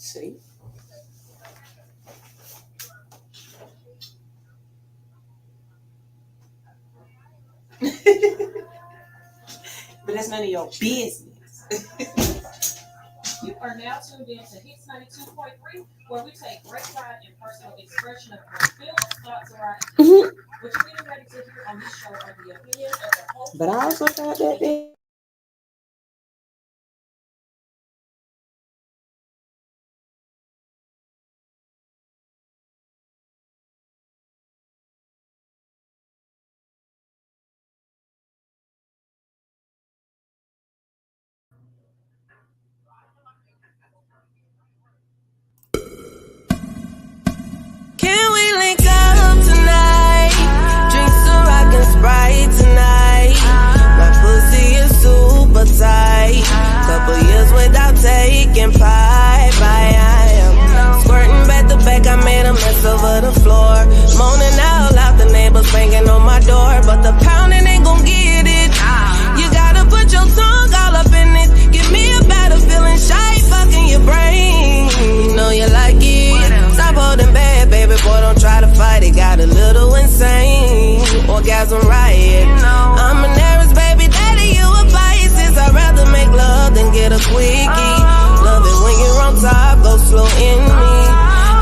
See? But that's none of your business. You are now tuned in to Hits 92.3, where we take great pride in personal expression of our feelings, thoughts, or ideas. What you're getting ready to hear on this show are the opinions of the host. But I also got that thing. Can we link up tonight? Drink some rock and Sprite tonight. My pussy is super tight. Couple years without taking pipe. I am squirting back to back. I made a mess over the floor. Moaning out loud, the neighbors banging on my door. But the pounding ain't gon' get it. You gotta put your tongue all up in it. Give me a better feeling, shy fucking your brain. You know you like it. Stop holding back, baby boy, don't try to fight it. Got a little insane, orgasm riot. I'm an Aries, baby daddy, you a Pisces. I'd rather make love than get a quickie. Love it when you're on top, go slow in me.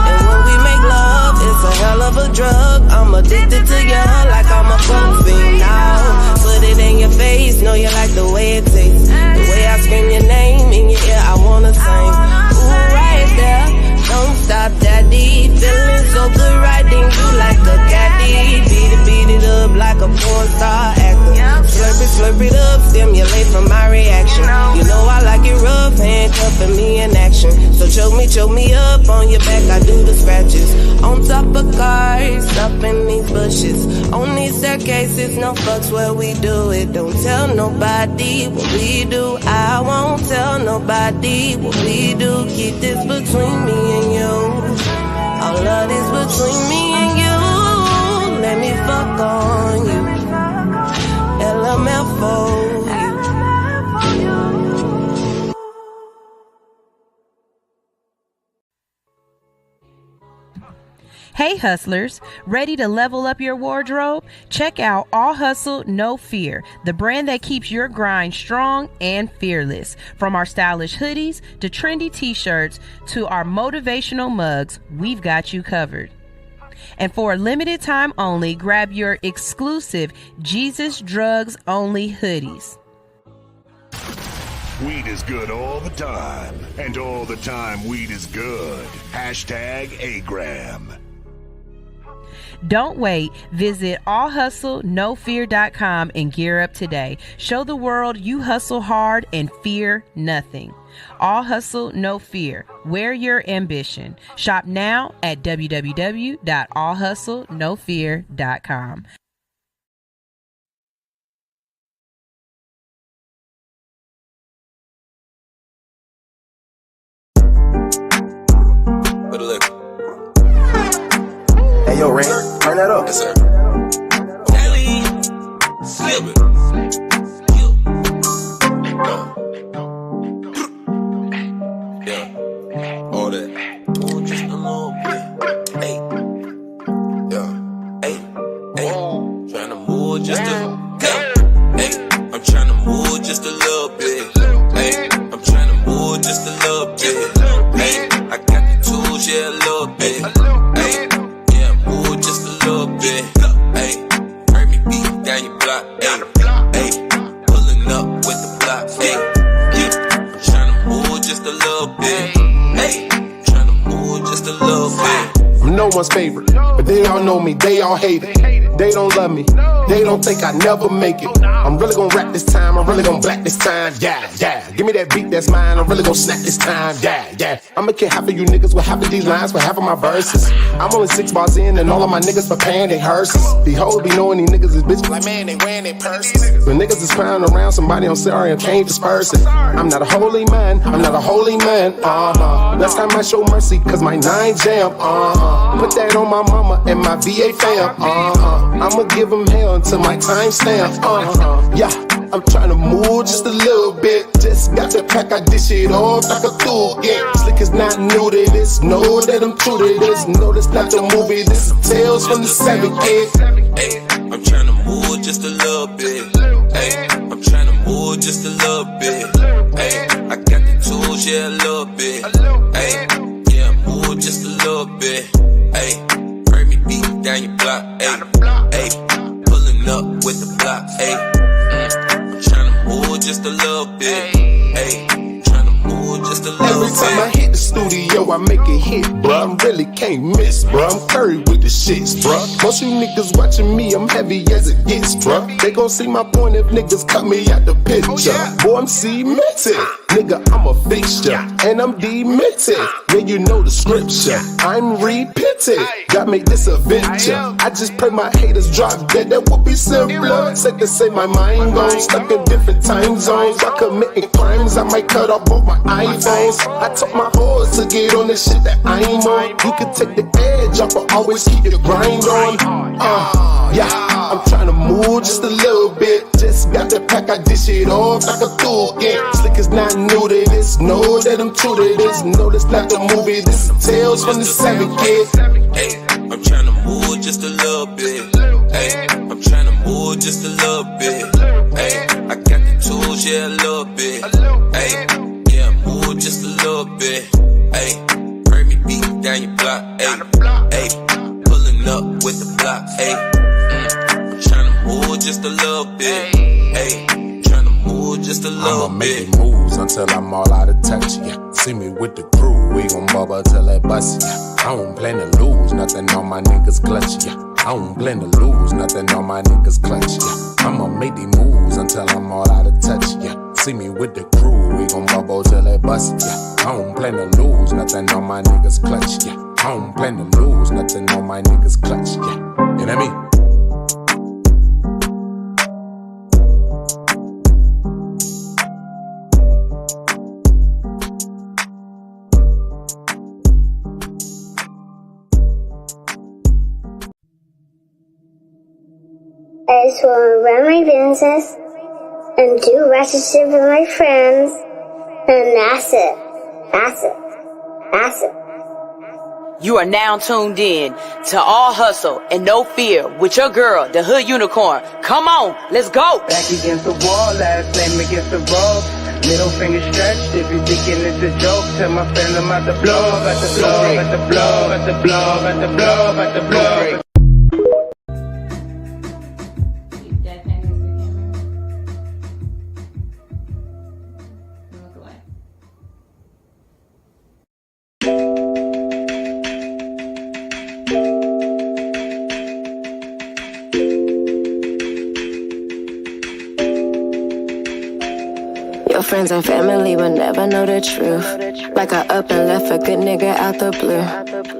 And when we make love, it's a hell of a drug. I'm addicted to you like I'm a coke fiend now. Put it in your face, know you like the way it tastes. The way I scream your name in your ear, I wanna sing. Ooh, right there, don't stop, daddy. Feeling so good, riding you like a caddy. Beat it up like a porn star actor. Slurp it up, stimulate from my reaction. You know I like it rough, handcuffing me in action. So choke me up on your back, I do the scratches. On top of cars, up in these bushes. On these staircases, no fucks where we do it. Don't tell nobody what we do. I won't tell nobody what we do. Keep this between me and you. All of this between me and you. Let me fuck on you. LMF for you. Hey hustlers, ready to level up your wardrobe? Check out All Hustle, No Fear, the brand that keeps your grind strong and fearless. From our stylish hoodies to trendy t-shirts to our motivational mugs, we've got you covered. And for a limited time only, grab your exclusive Jesus Drugs Only hoodies. Weed is good all the time, and all the time weed is good. Hashtag A-Gram. Don't wait. Visit allhustlenofear.com and gear up today. Show the world you hustle hard and fear nothing. All Hustle, No Fear. Wear your ambition. Shop now at www.allhustlenofear.com. But look. Hey, yo, Ray, turn that up. Yes, sir. Daily. Slip it. Yeah. All that. Oh, just a little bit. Hey. Yeah. Hey. Hey. Tryna move just a. Hey. Hey. I'm tryna move just a little bit. Hey. I'm tryna move just a little bit. Hey. I got the tools, yeah, a little bit. Hey. Just a little bit, ayy. Heard me beat down your block, ayy. Pulling up with the block, ayy. I'm tryna move just a little bit, ayy. Tryna move just a little bit. I'm no one's favorite, but they all know me, they all hate it. They don't love me, they don't think I never make it. I'm really gon' rap this time, I'm really gon' black this time, yeah, yeah. Give me that beat that's mine, I'm really gon' snap this time, yeah, yeah. I'ma kill half of you niggas with half of these lines for half of my verses. I'm only 6 bars in and all of my niggas preparing their hearses. These hoes be knowing these niggas is bitches like, man, they wearing their purses. When niggas is clowning around somebody, I'm sorry, I can't disperse it. I'm not a holy man, I'm not a holy man, Last time I show mercy, cause my 9 jam, Put that on my mama and my VA fam, I'ma give them hell until my time stamp, yeah. I'm tryna move just a little bit. Just got the pack, I dish it off like a tool, yeah. Slick niggas not new to this. Know that I'm true to this. Know that's not the movie. This is Tales from the 7 kid. Hey, I'm tryna move just a little bit. Hey, I'm tryna move just a little bit. Hey, I got the tools, yeah, a little bit. Hey, yeah, move just a little bit. Hey, heard me beat down your block. Hey, pulling up with the block. Hey, I'm tryna move just a little bit. Hey, tryna move just a little bit. Every time I hit the studio, I make a hit, bruh. I really can't miss, bruh. I'm curry with the shits, bruh. Most you niggas watching me, I'm heavy as it gets, bruh. They gon' see my point if niggas cut me out the picture. Boy, I'm cemented. Nigga, I'm a fixture, and I'm demented. Yeah, you know the scripture. I'm repented. God made this a venture. I just pray my haters drop dead. That would be simpler. Said to say my mind gone stuck in different time zones. By committing crimes, I might cut off both my iPhones. I told my horse to get on this shit that I ain't on. You can take the edge off, but always keep your grind on. Yeah, I'm tryna move just a little bit. Just got the pack, I dish it off like a tool again. Slick is not new to this. Know that I'm true to this. Know that's not the movie. This is Tales from the 7 kid. Hey, I'm tryna move just a little bit. Hey, I'm tryna move just a little bit. Hey, I got the tools, yeah, a little bit. Hey, yeah, move just a little bit. Hey, heard me beat down your block. Hey, pulling up with the block. Hey, tryna move just a little bit. Hey, tryna move just a little I'ma bit. make moves until I'm all out of touch, yeah. See me with the crew, we gon' bubble till it bust, yeah. I don't plan to lose, nothing on my niggas clutch, yeah. I don't plan to lose, nothing on my niggas clutch, yeah. I'ma make these moves until I'm all out of touch, yeah. See me with the crew, we gon' bubble till it bust, yeah. I don't plan to lose, nothing on my niggas clutch, yeah. I don't plan to lose, nothing on my niggas clutch, yeah. You know what I mean? I just want to run my business and do ratchet shit with my friends, and that's it. That's it. That's it. You are now tuned in to All Hustle and No Fear with your girl, the Hood Unicorn. Come on, let's go. Back against the wall, last name against the rope. Middle finger stretched, if you thinking it's a joke, tell my friend I'm at the blow, at the blow, at the blow, at the blow, at the blow, at the blow. Your friends and family will never know the truth. Like I up and left a good nigga out the blue.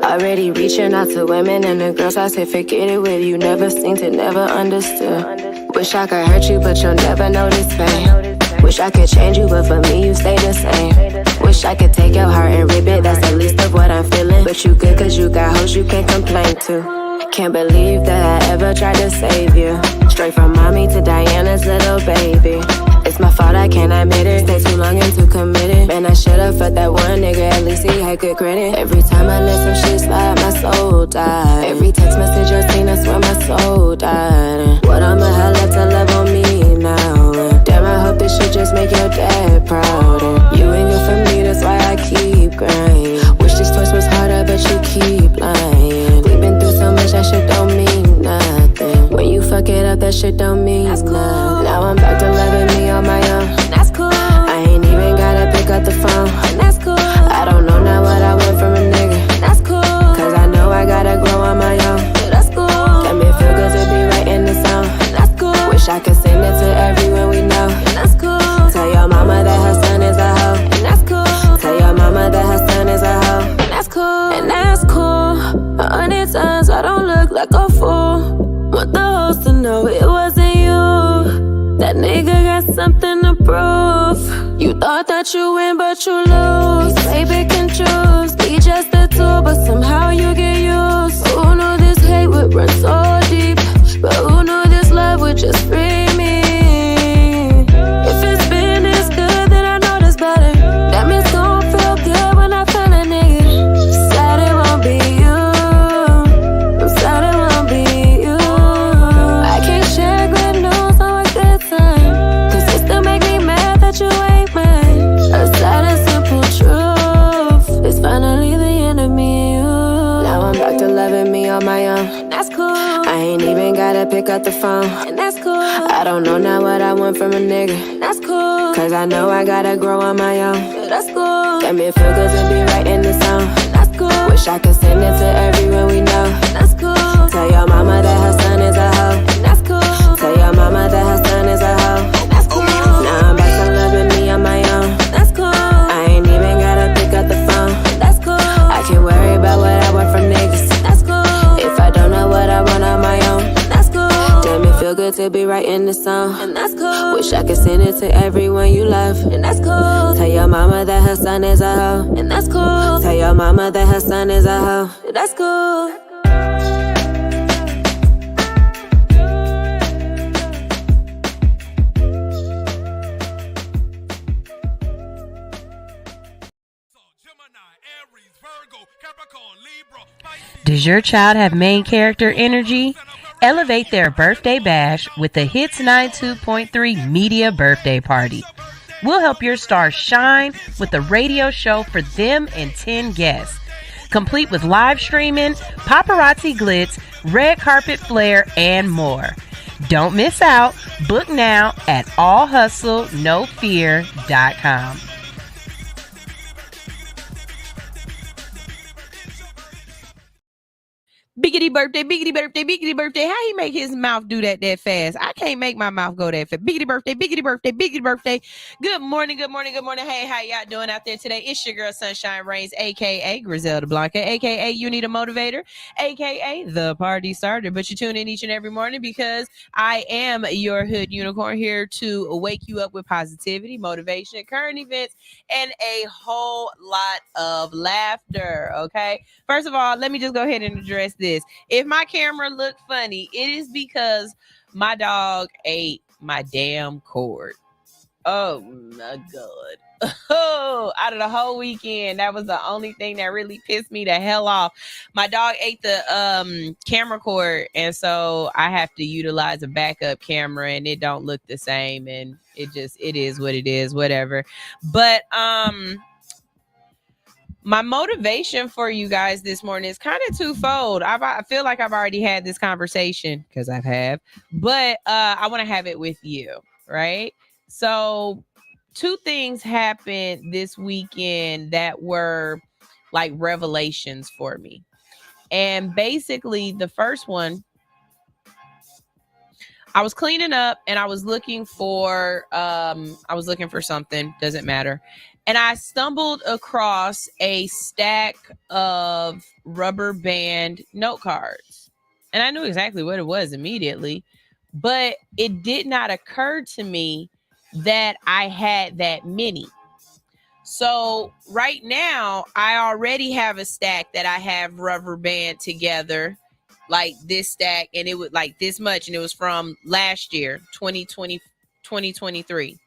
Already reaching out to women and the girls, I say forget it with you. Never seen it, never understood. Wish I could hurt you, but you'll never notice pain. Wish I could change you, but for me you stay the same. Wish I could take your heart and rip it, that's the least of what I'm feeling. But you good cause you got hoes you can't complain to. Can't believe that I ever tried to save you. Straight from mommy to Diana's little baby. It's my fault, I can't admit it. Stay too long and too committed. Man, I should've fucked that one nigga, at least he had good credit. Every time I let some shit slide, my soul died. Every text message I seen, I swear my soul died. What I'ma have left to love on me now? Damn, I hope this shit just make your dad proud. You ain't good for me, that's why I keep grinding. Wish this choice was harder, but you keep lying. We've been through so much, that shit don't mean nothing. When you fuck it up, that shit don't mean nothing. Now I'm back to loving me on my own. That's cool. I ain't even gotta pick up the phone. That's cool. I don't know now what I want from a nigga. That's cool. Cause I know I gotta grow on my own. That's cool. Let me feel good to be right in the zone. That's cool. Wish I could send it to everyone we know. That's cool. Tell your mama that her son is a hoe. And that's cool. Tell your mama that her son is a hoe. And that's cool. And that's cool. 100 times I don't look like a fool. Want the hoes to know it wasn't you. That nigga got something to prove. You thought that you win, but you lose. Baby can choose, be just a tool, but somehow you get used. Who knew this hate would run so deep? But who knew this love would just free me? If it's been this good, then I know this better. That means gon' feel good when I feel it gotta pick up the phone, and that's cool. I don't know now what I want from a nigga, that's cool. Cause I know I gotta grow on my own, yeah, that's cool. Got me feel good to be writing this song, that's cool. Wish I could send it to everyone we know, that's cool. Tell your mama that her son is a hoe, that's cool. Tell your mama that her son is a hoe, that's cool. Now I'm back to loving me on my own, that's cool. I ain't even gotta pick up the phone, that's cool. I can worry about what I want from niggas, that's cool. If I don't know what I want on my own, that's cool. Damn, it feel good to be writing this song, and that's cool. Wish I could send it to everyone you love, and that's cool. Tell your mama that her son is a hoe, and that's cool. Tell your mama that her son is a hoe, that's cool. Does your child have main character energy? Elevate their birthday bash with the Hits 92.3 Media Birthday Party. We'll help your star shine with a radio show for them and 10 guests, complete with live streaming, paparazzi glitz, red carpet flair, and more. Don't miss out. Book now at allhustlenofear.com. Biggity birthday, biggity birthday, biggity birthday. How he make his mouth do that fast? I can't make my mouth go that fast. Biggity birthday, biggity birthday, biggity birthday. Good morning, good morning, good morning. Hey, how y'all doing out there today? It's your girl Sunshine Reigns, a.k.a. Griselda Blanca, a.k.a. You Need a Motivator, a.k.a. The Party Starter. But you tune in each and every morning because I am your hood unicorn here to wake you up with positivity, motivation, current events, and a whole lot of laughter, okay? First of all, let me just go ahead and address this. If my camera looked funny, it is because my dog ate my damn cord. Oh my God. Oh, out of the whole weekend, that was the only thing that really pissed me the hell off. My dog ate the camera cord, and so I have to utilize a backup camera, and it don't look the same, and it is what it is, whatever. But my motivation for you guys this morning is kind of twofold. I feel like I've already had this conversation because I have, but I want to have it with you, right? So 2 things happened this weekend that were like revelations for me. And basically the first one, I was cleaning up and I was looking for something, doesn't matter. And I stumbled across a stack of rubber band note cards. And I knew exactly what it was immediately, but it did not occur to me that I had that many. So right now, I already have a stack that I have rubber band together, like this stack, and it was like this much, and it was from last year, 2023.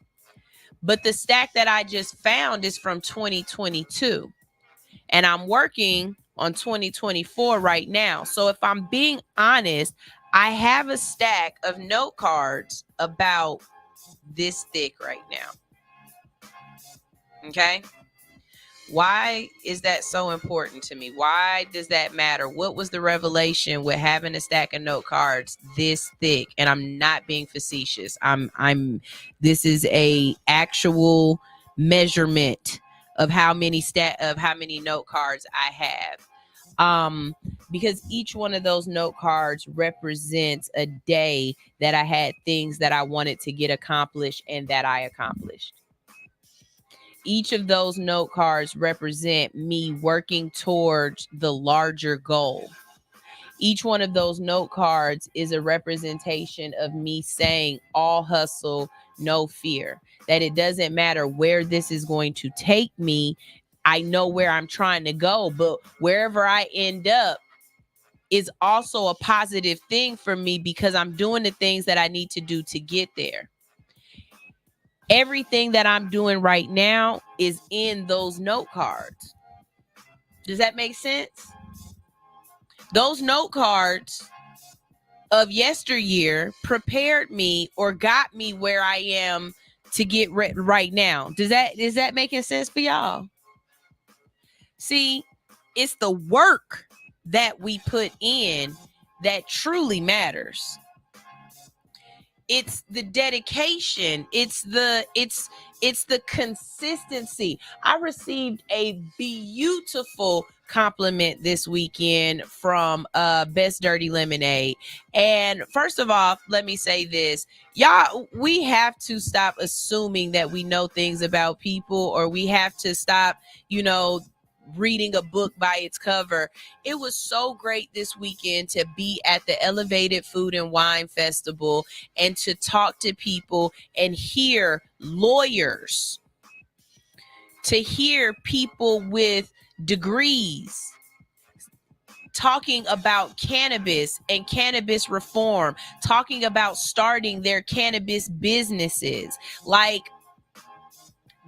But the stack that I just found is from 2022. And I'm working on 2024 right now. So if I'm being honest, I have a stack of note cards about this thick right now. Okay? Why is that so important to me? Why does that matter? What was the revelation with having a stack of note cards this thick? And I'm not being facetious. This is a actual measurement of how many note cards I have. Because each one of those note cards represents a day that I had things that I wanted to get accomplished and that I accomplished. Each of those note cards represent me working towards the larger goal. Each one of those note cards is a representation of me saying all hustle, no fear. That it doesn't matter where this is going to take me. I know where I'm trying to go, but wherever I end up is also a positive thing for me because I'm doing the things that I need to do to get there. Everything that I'm doing right now is in those note cards. Does that make sense? Those note cards of yesteryear prepared me or got me where I am to get right now. Is that making sense for y'all? See, it's the work that we put in that truly matters. It's the dedication. It's the consistency. I received a beautiful compliment this weekend from Best Dirty Lemonade. And first of all, let me say this. Y'all, we have to stop assuming that we know things about people, or we have to stop, reading a book by its cover. It was so great this weekend to be at the Elevated Food and Wine Festival and to talk to people and hear lawyers, to hear people with degrees talking about cannabis and cannabis reform, talking about starting their cannabis businesses. Like,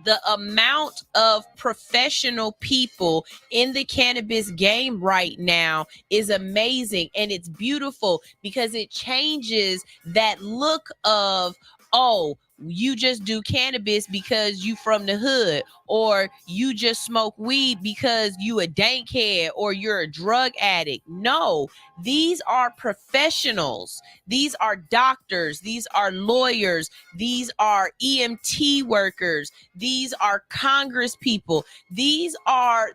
the amount of professional people in the cannabis game right now is amazing, and it's beautiful because it changes that look of, oh, you just do cannabis because you from the hood, or you just smoke weed because you a dankhead, or you're a drug addict. No, these are professionals. These are doctors. These are lawyers. These are EMT workers. These are Congress people. These are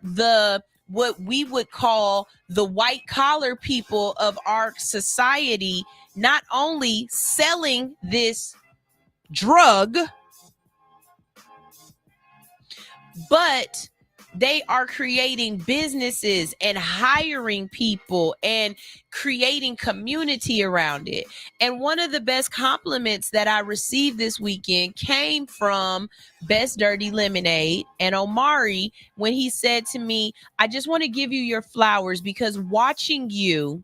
what we would call the white collar people of our society, not only selling this drug, but they are creating businesses and hiring people and creating community around it. And one of the best compliments that I received this weekend came from Best Dirty Lemonade and Omari, when he said to me, I just want to give you your flowers because watching you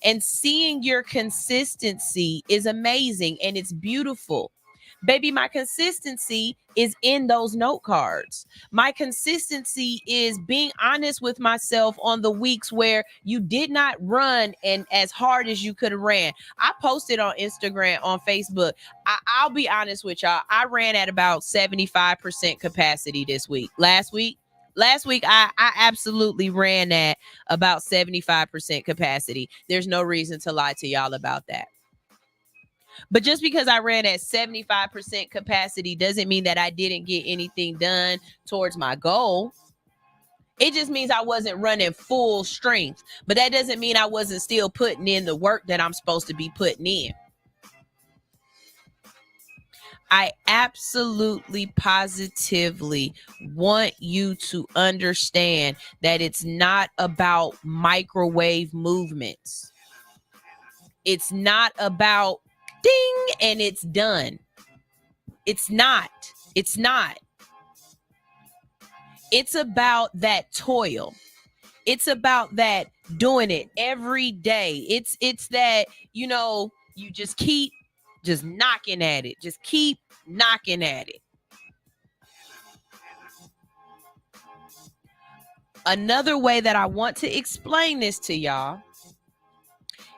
and seeing your consistency is amazing and it's beautiful. Baby, my consistency is in those note cards. My consistency is being honest with myself on the weeks where you did not run and as hard as you could have ran. I posted on Instagram, on Facebook. I'll be honest with y'all. I ran at about 75% capacity this week. Last week, I absolutely ran at about 75% capacity. There's no reason to lie to y'all about that. But just because I ran at 75% capacity doesn't mean that I didn't get anything done towards my goal. It just means I wasn't running full strength. But that doesn't mean I wasn't still putting in the work that I'm supposed to be putting in. I absolutely, positively want you to understand that it's not about microwave movements. It's not about ding and it's done. It's not. It's about that toil. It's about that doing it every day. It's that, you just keep just knocking at it. Just keep knocking at it. Another way that I want to explain this to y'all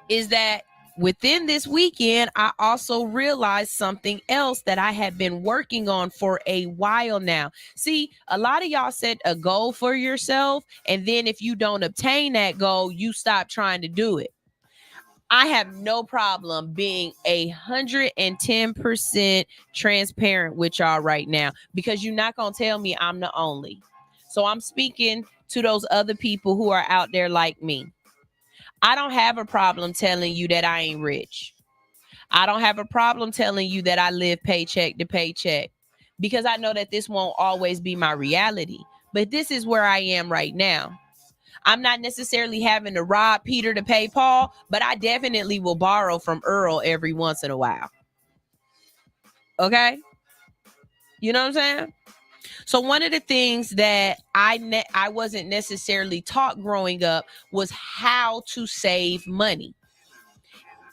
is that within this weekend, I also realized something else that I had been working on for a while now. See, a lot of y'all set a goal for yourself, and then if you don't obtain that goal, you stop trying to do it. I have no problem being 110% transparent with y'all right now, because you're not going to tell me I'm the only. So I'm speaking to those other people who are out there like me. I don't have a problem telling you that I ain't rich. I don't have a problem telling you that I live paycheck to paycheck, because I know that this won't always be my reality. But this is where I am right now. I'm not necessarily having to rob Peter to pay Paul, but I definitely will borrow from Earl every once in a while. Okay? You know what I'm saying? So one of the things that I wasn't necessarily taught growing up was how to save money.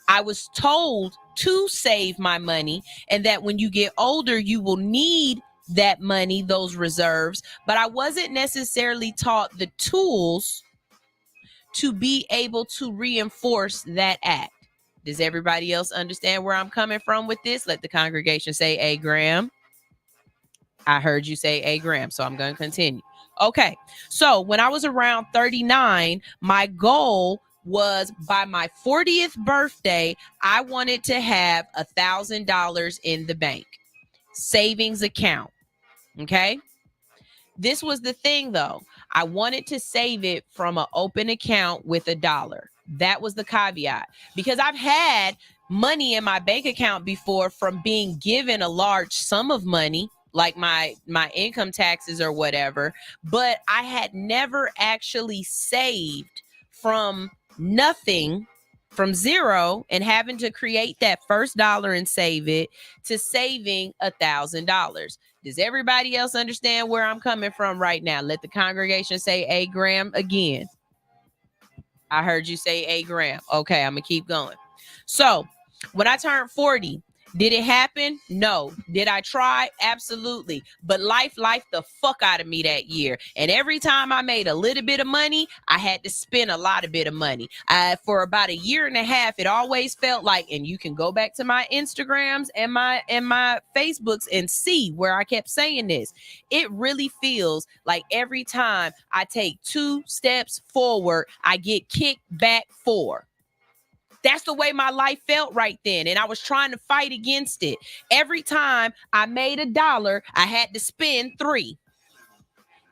I was told to save my money, and that when you get older, you will need that money, those reserves. But I wasn't necessarily taught the tools to be able to reinforce that act. Does everybody else understand where I'm coming from with this? Let the congregation say, "A Graham." I heard you say "A Graham," so I'm going to continue. Okay, so when I was around 39, my goal was by my 40th birthday, I wanted to have $1,000 in the bank savings account. Okay. This was the thing though. I wanted to save it from an open account with $1. That was the caveat, because I've had money in my bank account before from being given a large sum of money, like my income taxes or whatever, but I had never actually saved from nothing, from zero, and having to create that first dollar and save it, to saving $1,000. Does everybody else understand where I'm coming from right now? Let the congregation say A Graham again. I heard you say A Graham. Okay, I'm gonna keep going. So when I turned 40, did it happen? No. Did I try? Absolutely. But life the fuck out of me that year. And every time I made a little bit of money, I had to spend a lot of bit of money. For about a year and a half, it always felt like, and you can go back to my Instagrams and my Facebooks and see where I kept saying this. It really feels like every time I take 2 steps forward, I get kicked back 4. That's the way my life felt right then. And I was trying to fight against it. Every time I made $1, I had to spend 3.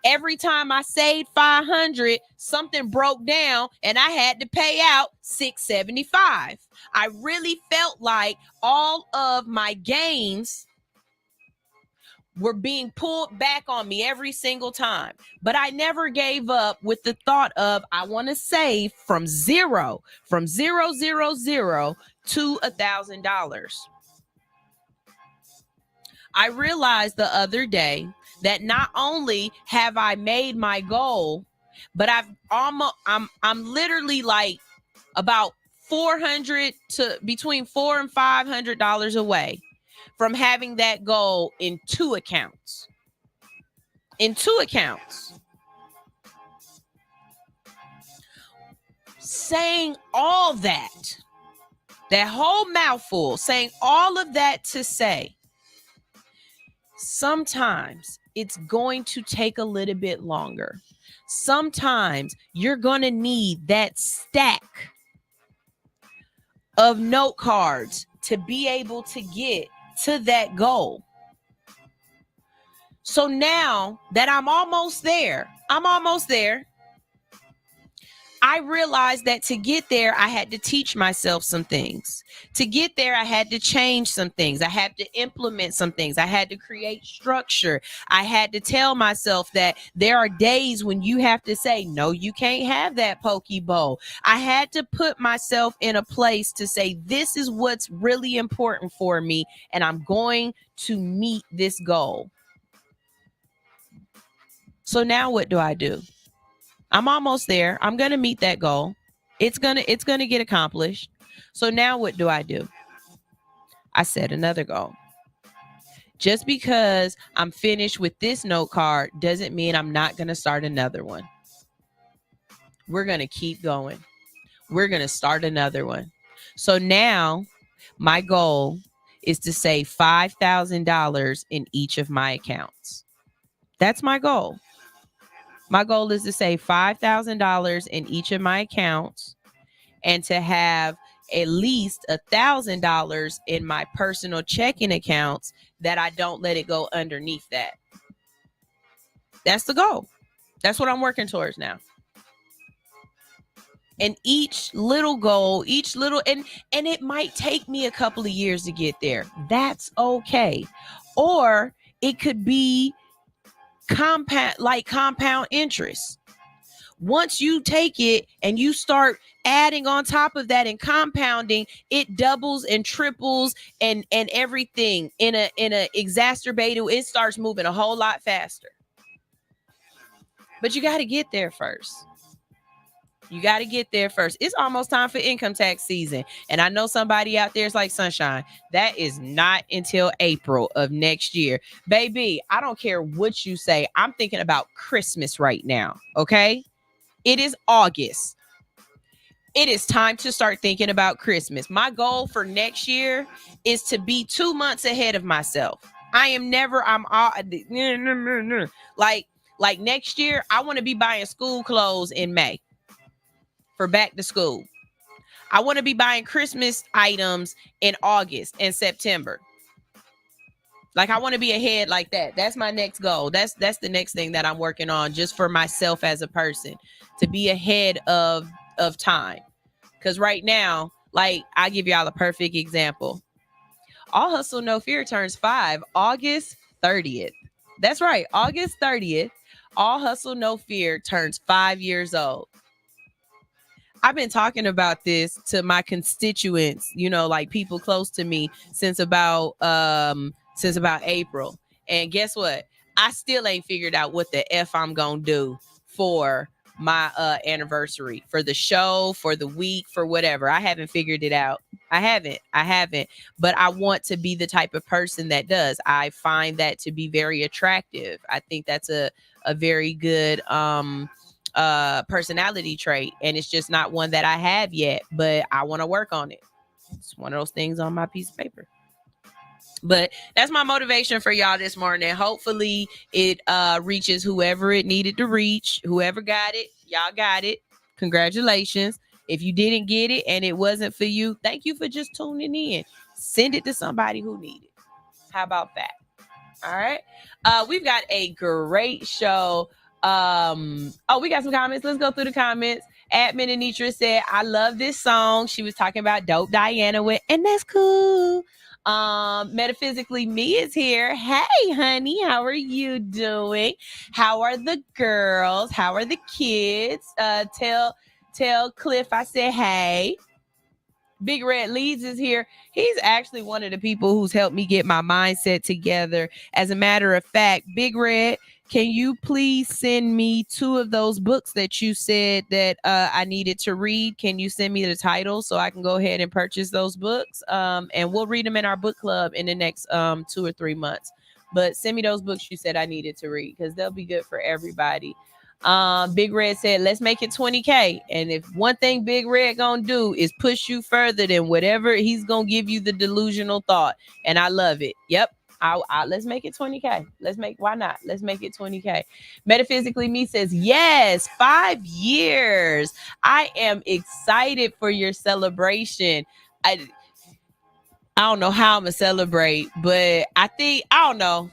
Every time I saved 500, something broke down and I had to pay out 675. I really felt like all of my gains were being pulled back on me every single time. But I never gave up with the thought of, I want to save from zero to $1,000. I realized the other day that not only have I made my goal, but I'm literally like about $400 to between $400 and $500 away from having that goal in 2 accounts. Saying all that whole mouthful, saying all of that to say, sometimes it's going to take a little bit longer. Sometimes you're going to need that stack of note cards to be able to get to that goal. So now that I'm almost there, I realized that to get there, I had to teach myself some things. To get there, I had to change some things. I had to implement some things. I had to create structure. I had to tell myself that there are days when you have to say, no, you can't have that poke bowl. I had to put myself in a place to say, this is what's really important for me, and I'm going to meet this goal. So now what do I do? I'm almost there. I'm going to meet that goal. It's going to get accomplished. So now what do? I set another goal. Just because I'm finished with this note card doesn't mean I'm not going to start another one. We're going to keep going. We're going to start another one. So now my goal is to save $5,000 in each of my accounts. That's my goal. My goal is to save $5,000 in each of my accounts and to have at least $1,000 in my personal checking accounts that I don't let it go underneath that. That's the goal. That's what I'm working towards now. And each little goal, and it might take me a couple of years to get there. That's okay. Or it could be compound interest. Once you take it and you start adding on top of that and compounding, it doubles and triples and everything in a exacerbated. It starts moving a whole lot faster. But you got to get there first. It's almost time for income tax season. And I know somebody out there is like, Sunshine, that is not until April of next year. Baby, I don't care what you say. I'm thinking about Christmas right now. Okay. It is August. It is time to start thinking about Christmas. My goal for next year is to be 2 months ahead of myself. Like next year, I want to be buying school clothes in May. for back to school. I want to be buying Christmas items in August and September. Like, I want to be ahead like that. That's my next goal. That's the next thing that I'm working on just for myself as a person, to be ahead of time. Because right now, like, I'll give y'all a perfect example. All Hustle No Fear turns 5 August 30th. That's right, August 30th. All Hustle No Fear turns 5 years old. I've been talking about this to my constituents, you know, like people close to me since about April. And guess what? I still ain't figured out what the F I'm gonna do for my anniversary, for the show, for the week, for whatever. I haven't figured it out. I haven't. But I want to be the type of person that does. I find that to be very attractive. I think that's a very good personality trait, and it's just not one that I have yet, but I want to work on it. It's one of those things on my piece of paper. But that's my motivation for y'all this morning. Hopefully it reaches whoever it needed to reach. Whoever got it, y'all got it. Congratulations. If you didn't get it and it wasn't for you, thank you for just tuning in. Send it to somebody who needs it. How about that? All right. We've got a great show. We got some comments. Let's go through the comments. Admin Anitra said, I love this song. She was talking about Dope Diana with, and that's cool. Metaphysically Me is here. Hey, honey, how are you doing? How are the girls? How are the kids? Tell Cliff I said hey. Big Red Leads is here. He's actually one of the people who's helped me get my mindset together. As a matter of fact, Big Red, can you please send me 2 of those books that you said that I needed to read? Can you send me the title so I can go ahead and purchase those books? And we'll read them in our book club in the next 2 or 3 months. But send me those books you said I needed to read, because they'll be good for everybody. Big Red said, let's make it 20K. And if one thing Big Red gonna do is push you further than whatever, he's gonna give you the delusional thought. And I love it. Yep. Let's make it 20K. Why not? Let's make it 20K. Metaphysically Me says, yes, 5 years. I am excited for your celebration. I don't know how I'm gonna celebrate, but I don't know.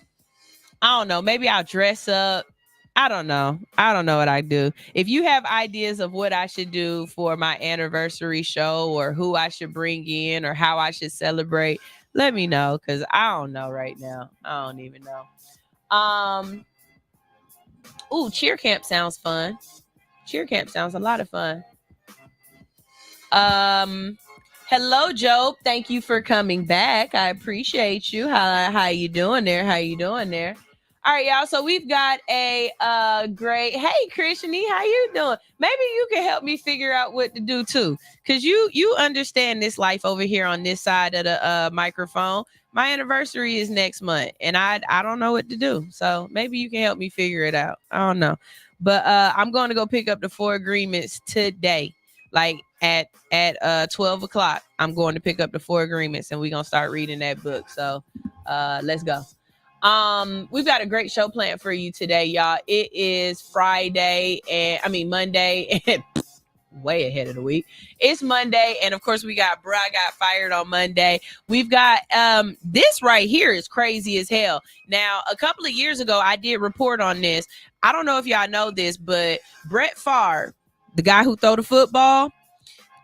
Maybe I'll dress up. I don't know what I do. If you have ideas of what I should do for my anniversary show, or who I should bring in, or how I should celebrate, let me know, because I don't know right now. I don't even know. Cheer camp sounds fun. Cheer camp sounds a lot of fun. Hello, Job. Thank you for coming back. I appreciate you. How you doing there? All right, y'all. So we've got a great. Hey, Krishni, how you doing? Maybe you can help me figure out what to do too, because you understand this life over here on this side of the microphone. My anniversary is next month, and I don't know what to do. So maybe you can help me figure it out. I don't know, but I'm going to go pick up the 4 agreements today, like at 12 o'clock. I'm going to pick up the 4 agreements, and we're gonna start reading that book. So let's go. We've got a great show planned for you today, y'all. It is Monday, and way ahead of the week. It's Monday, and of course we got I got fired on Monday. We've got this right here is crazy as hell. Now, a couple of years ago, I did report on this. I don't know if y'all know this, but Brett Favre, the guy who throw the football,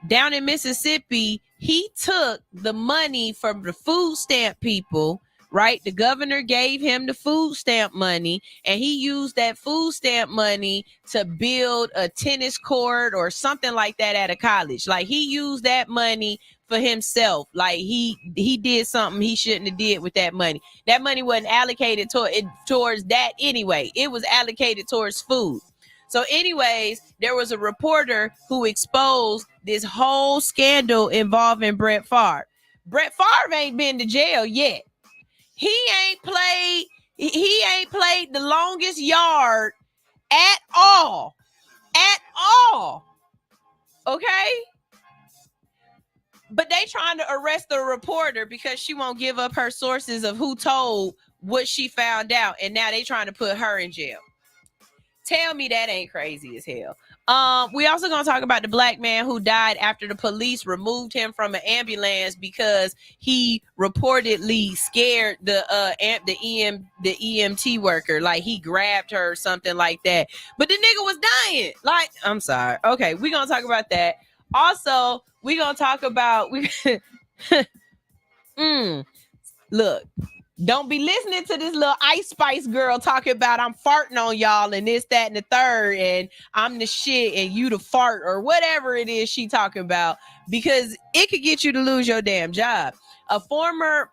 down in Mississippi, he took the money from the food stamp people. Right? The governor gave him the food stamp money, and he used that food stamp money to build a tennis court or something like that at a college. Like, he used that money for himself. Like, he did something he shouldn't have did with that money. That money wasn't allocated towards that anyway. It was allocated towards food. So anyways, there was a reporter who exposed this whole scandal involving Brett Favre. Brett Favre ain't been to jail yet. He ain't played the longest yard at all. Okay? But they trying to arrest the reporter because she won't give up her sources of who told what she found out, and now they trying to put her in jail. Tell me that ain't crazy as hell. We also gonna talk about the black man who died after the police removed him from an ambulance because he reportedly scared the EMT worker, like he grabbed her or something like that. But the nigga was dying. Like, I'm sorry. Okay, we gonna talk about that. Also, we gonna talk about look. Don't be listening to this little Ice Spice girl talking about I'm farting on y'all and this, that, and the third, and I'm the shit and you the fart or whatever it is she talking about, because it could get you to lose your damn job. A former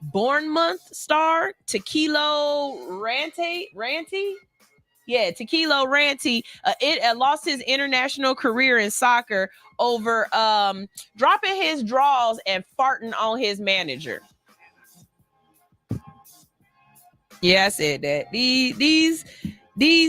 Bournemouth star, Tequilo Ranty? Yeah, Tequilo Ranty lost his international career in soccer over dropping his draws and farting on his manager. Yeah, I said that. These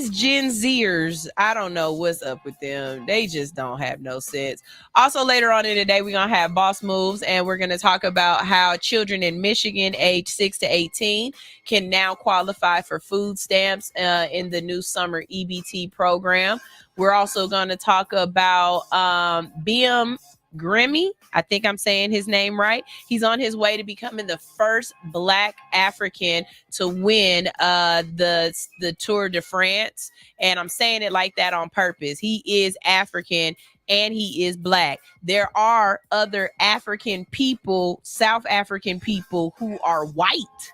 Gen Zers, I don't know what's up with them. They just don't have no sense. Also, later on in the day, we're going to have boss moves, and we're going to talk about how children in Michigan aged 6 to 18 can now qualify for food stamps in the new summer EBT program. We're also going to talk about BM Grimmy. I think I'm saying his name right. He's on his way to becoming the first Black African to win the Tour de France. And I'm saying it like that on purpose. He is African and he is Black. There are other African people, South African people who are white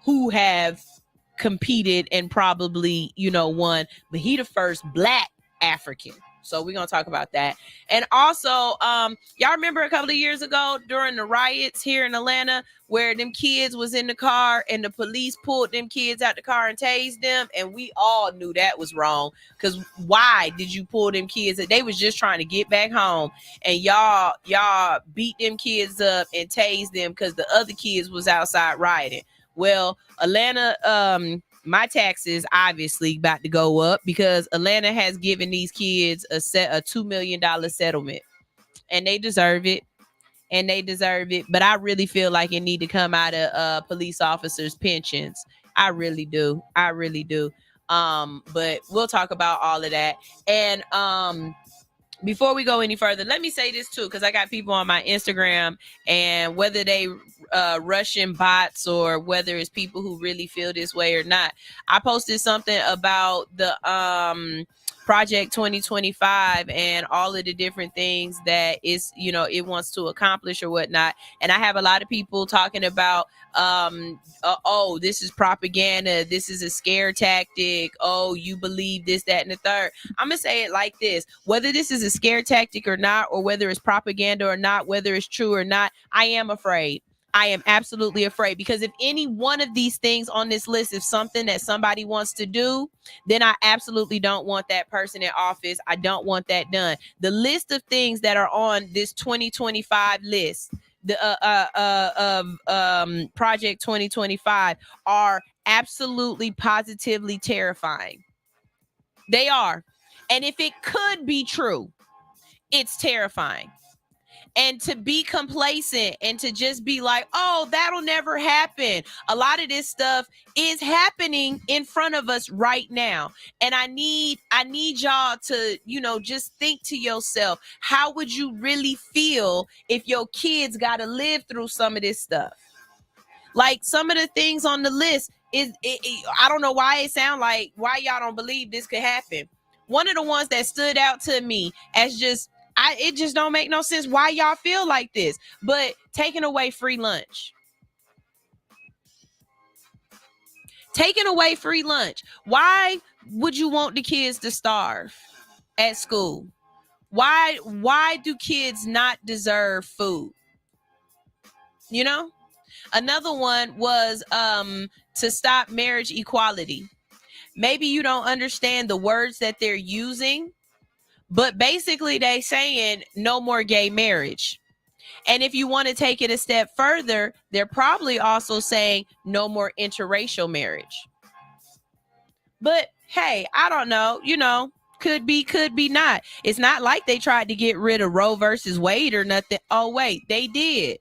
who have competed and probably, won. But he the first Black African. So we're going to talk about that. And also, y'all remember a couple of years ago during the riots here in Atlanta where them kids was in the car and the police pulled them kids out the car and tased them? And we all knew that was wrong, because why did you pull them kids? They was just trying to get back home, and y'all beat them kids up and tased them because the other kids was outside rioting. Well, Atlanta, my taxes obviously about to go up because Atlanta has given these kids a $2 million settlement, and they deserve it. But I really feel like it need to come out of police officers' pensions. I really do. But we'll talk about all of that. And before we go any further, let me say this too, because I got people on my Instagram, and whether they Russian bots or whether it's people who really feel this way or not, I posted something about the Project 2025 and all of the different things that is, it wants to accomplish or whatnot. And I have a lot of people talking about, oh, this is propaganda. This is a scare tactic. Oh, you believe this, that, and the third. I'm going to say it like this. Whether this is a scare tactic or not, or whether it's propaganda or not, whether it's true or not, I am afraid. I am absolutely afraid, because if any one of these things on this list is something that somebody wants to do, then I absolutely don't want that person in office. I don't want that done. The list of things that are on this 2025 list, the Project 2025, are absolutely positively terrifying. They are. And if it could be true, it's terrifying. And to be complacent and to just be like, oh, that'll never happen. A lot of this stuff is happening in front of us right now. And I need y'all to, just think to yourself, how would you really feel if your kids got to live through some of this stuff? Like, some of the things on the list I don't know why it sound like, why y'all don't believe this could happen. One of the ones that stood out to me as just, it just don't make no sense why y'all feel like this, but taking away free lunch. Taking away free lunch. Why would you want the kids to starve at school? Why do kids not deserve food? Another one was to stop marriage equality. Maybe you don't understand the words that they're using, but basically they saying no more gay marriage. And if you want to take it a step further, they're probably also saying no more interracial marriage. But hey, I don't know, could be not. It's not like they tried to get rid of Roe versus Wade or nothing. Oh, wait, they did.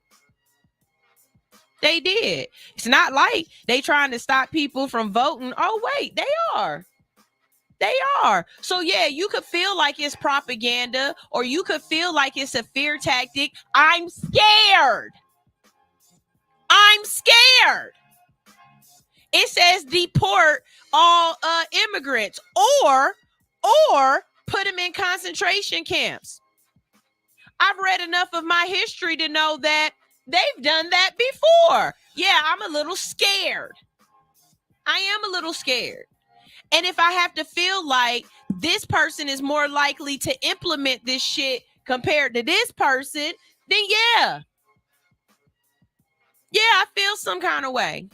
They did. It's not like they trying to stop people from voting. Oh, wait, they are. They are. So, yeah, you could feel like it's propaganda or you could feel like it's a fear tactic. I'm scared. I'm scared. It says deport all immigrants or put them in concentration camps. I've read enough of my history to know that they've done that before. Yeah, I'm a little scared. I am a little scared. And if I have to feel like this person is more likely to implement this shit compared to this person, then yeah. Yeah, I feel some kind of way.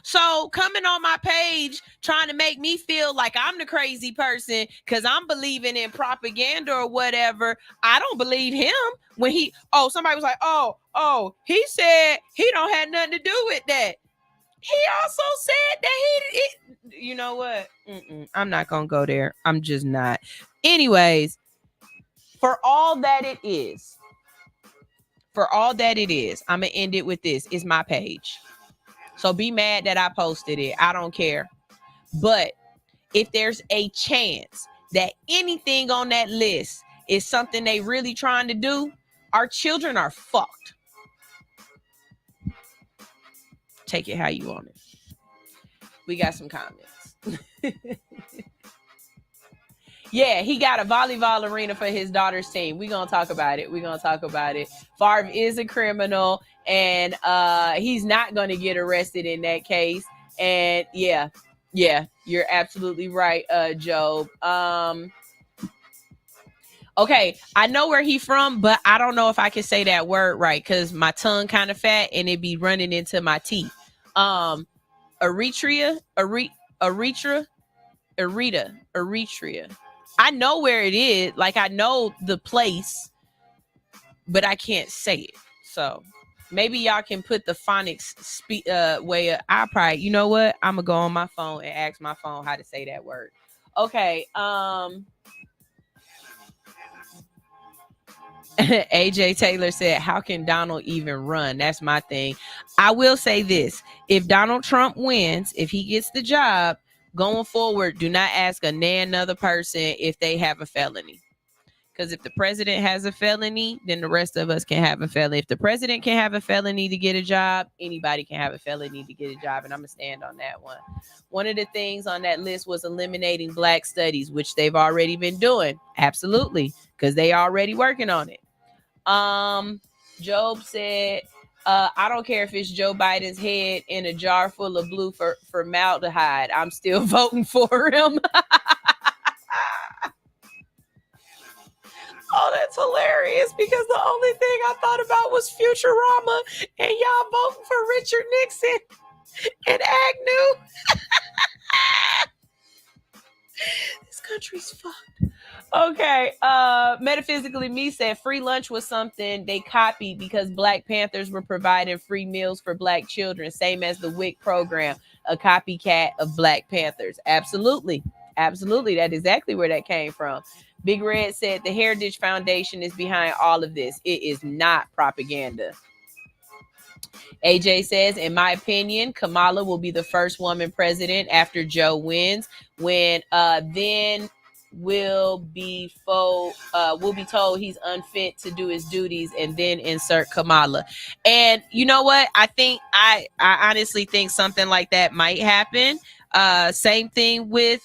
So coming on my page trying to make me feel like I'm the crazy person because I'm believing in propaganda or whatever, I don't believe him when somebody was like, he said he don't have nothing to do with that. He also said that you know what? I'm not going to go there. I'm just not. Anyways, for all that it is, I'm going to end it with this. It's my page. So be mad that I posted it. I don't care. But if there's a chance that anything on that list is something they really trying to do, our children are fucked. Take it how you want it. We got some comments. Yeah, he got a volleyball arena for his daughter's team. We're going to talk about it. Favre is a criminal, and he's not going to get arrested in that case. And yeah, you're absolutely right, Job. Okay, I know where he from, but I don't know if I can say that word right because my tongue kind of fat and it be running into my teeth. Eritrea. I know where it is. Like, I know the place, but I can't say it. So maybe y'all can put the phonics way. I probably, you know what? I'm going to go on my phone and ask my phone how to say that word. Okay. AJ Taylor said, how can Donald even run? That's my thing. I will say this. If Donald Trump wins, if he gets the job, going forward, do not ask another person if they have a felony. Because if the president has a felony, then the rest of us can have a felony. If the president can have a felony to get a job, anybody can have a felony to get a job. And I'm going to stand on that one. One of the things on that list was eliminating black studies, which they've already been doing. Absolutely. Because they already working on it. Job said, I don't care if it's Joe Biden's head in a jar full of blue formaldehyde. I'm still voting for him. Oh, that's hilarious because the only thing I thought about was Futurama and y'all voting for Richard Nixon and Agnew. This country's fucked. Okay. Metaphysically Me said free lunch was something they copied because Black Panthers were providing free meals for black children, same as the WIC program, a copycat of Black Panthers. Absolutely. That is exactly where that came from. Big Red said the Heritage Foundation is behind all of this. It is not propaganda. AJ says, in my opinion, Kamala will be the first woman president after Joe wins, when then we'll be told he's unfit to do his duties, and then insert Kamala. And you know what? I honestly think something like that might happen. Same thing with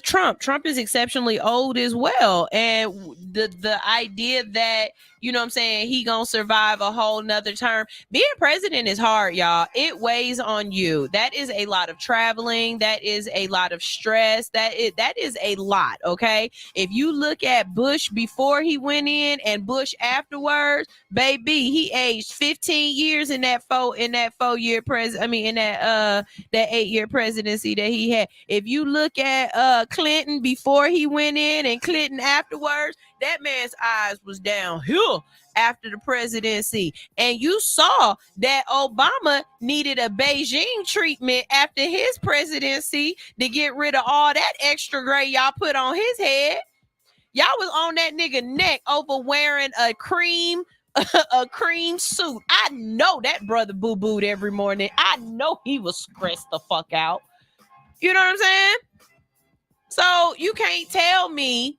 Trump. Trump is exceptionally old as well. And the idea that, you know what I'm saying, he gonna survive a whole nother term. Being president is hard, y'all. It weighs on you. That is a lot of traveling. That is a lot of stress. That is a lot, okay? If you look at Bush before he went in and Bush afterwards, baby, he aged 15 years in that 4-year that 8-year presidency that he had. If you look at Clinton before he went in and Clinton afterwards, that man's eyes was downhill after the presidency. And you saw that Obama needed a Beijing treatment after his presidency to get rid of all that extra gray y'all put on his head. Y'all was on that nigga neck over wearing a cream a cream suit. I know that brother boo-booed every morning. I know he was stressed the fuck out. You know what I'm saying? So you can't tell me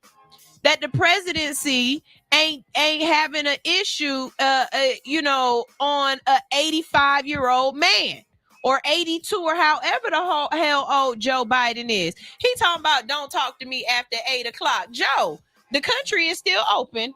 that the presidency ain't having an issue, on a 85-year-old man or 82 or however the hell old Joe Biden is. He talking about don't talk to me after 8 o'clock. Joe, the country is still open.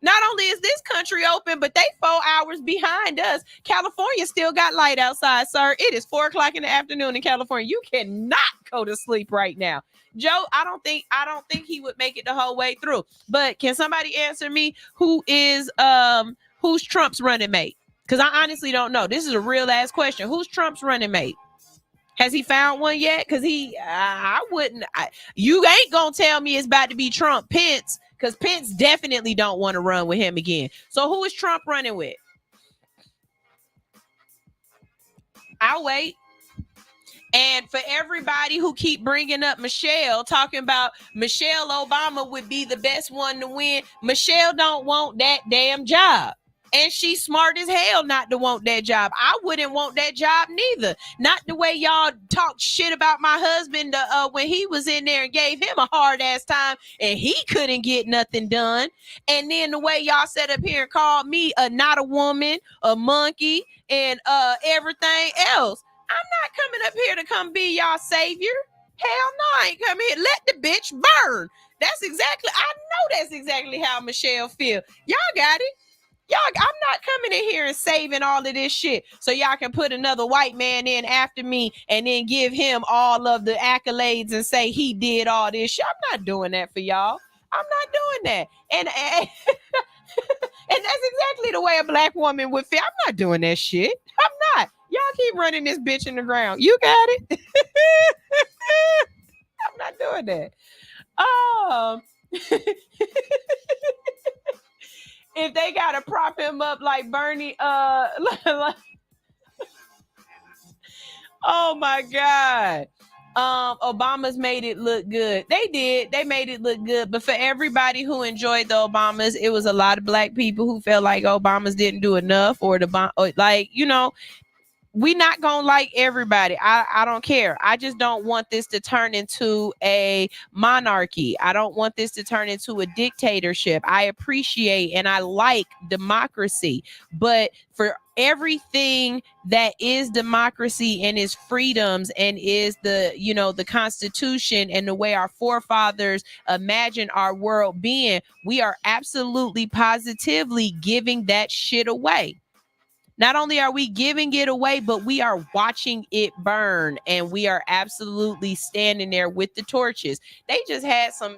Not only is this country open, but they 4 hours behind us. California still got light outside, sir. It is 4 o'clock in the afternoon in California. You cannot go to sleep right now. Joe, I don't think he would make it the whole way through. But can somebody answer me who's Trump's running mate? Because I honestly don't know. This is a real ass question. Who's Trump's running mate? Has he found one yet? Because you ain't gonna tell me it's about to be Trump Pence, because Pence definitely don't want to run with him again. So who is Trump running with? I'll wait. And for everybody who keep bringing up Michelle, talking about Michelle Obama would be the best one to win, Michelle don't want that damn job. And she's smart as hell not to want that job. I wouldn't want that job neither. Not the way y'all talk shit about my husband when he was in there and gave him a hard ass time and he couldn't get nothing done. And then the way y'all sat up here and called me not a woman, a monkey, and everything else. I'm not coming up here to come be y'all savior. Hell no, I ain't coming here. Let the bitch burn. I know that's exactly how Michelle feel. Y'all got it. I'm not coming in here and saving all of this shit so y'all can put another white man in after me and then give him all of the accolades and say he did all this shit. I'm not doing that for y'all. I'm not doing that. And that's exactly the way a black woman would feel. I'm not doing that shit. I'm not. Y'all keep running this bitch in the ground. You got it. I'm not doing that. If they gotta prop him up like Bernie, oh my God. Obama's made it look good. They did. They made it look good. But for everybody who enjoyed the Obamas, it was a lot of black people who felt like Obamas didn't do enough, we not gonna like everybody. I don't care. I just don't want this to turn into a monarchy. I don't want this to turn into a dictatorship. I appreciate and I like democracy, but for everything that is democracy and is freedoms and is the Constitution and the way our forefathers imagine our world being, we are absolutely positively giving that shit away. Not only are we giving it away, but we are watching it burn, and we are absolutely standing there with the torches. They just had some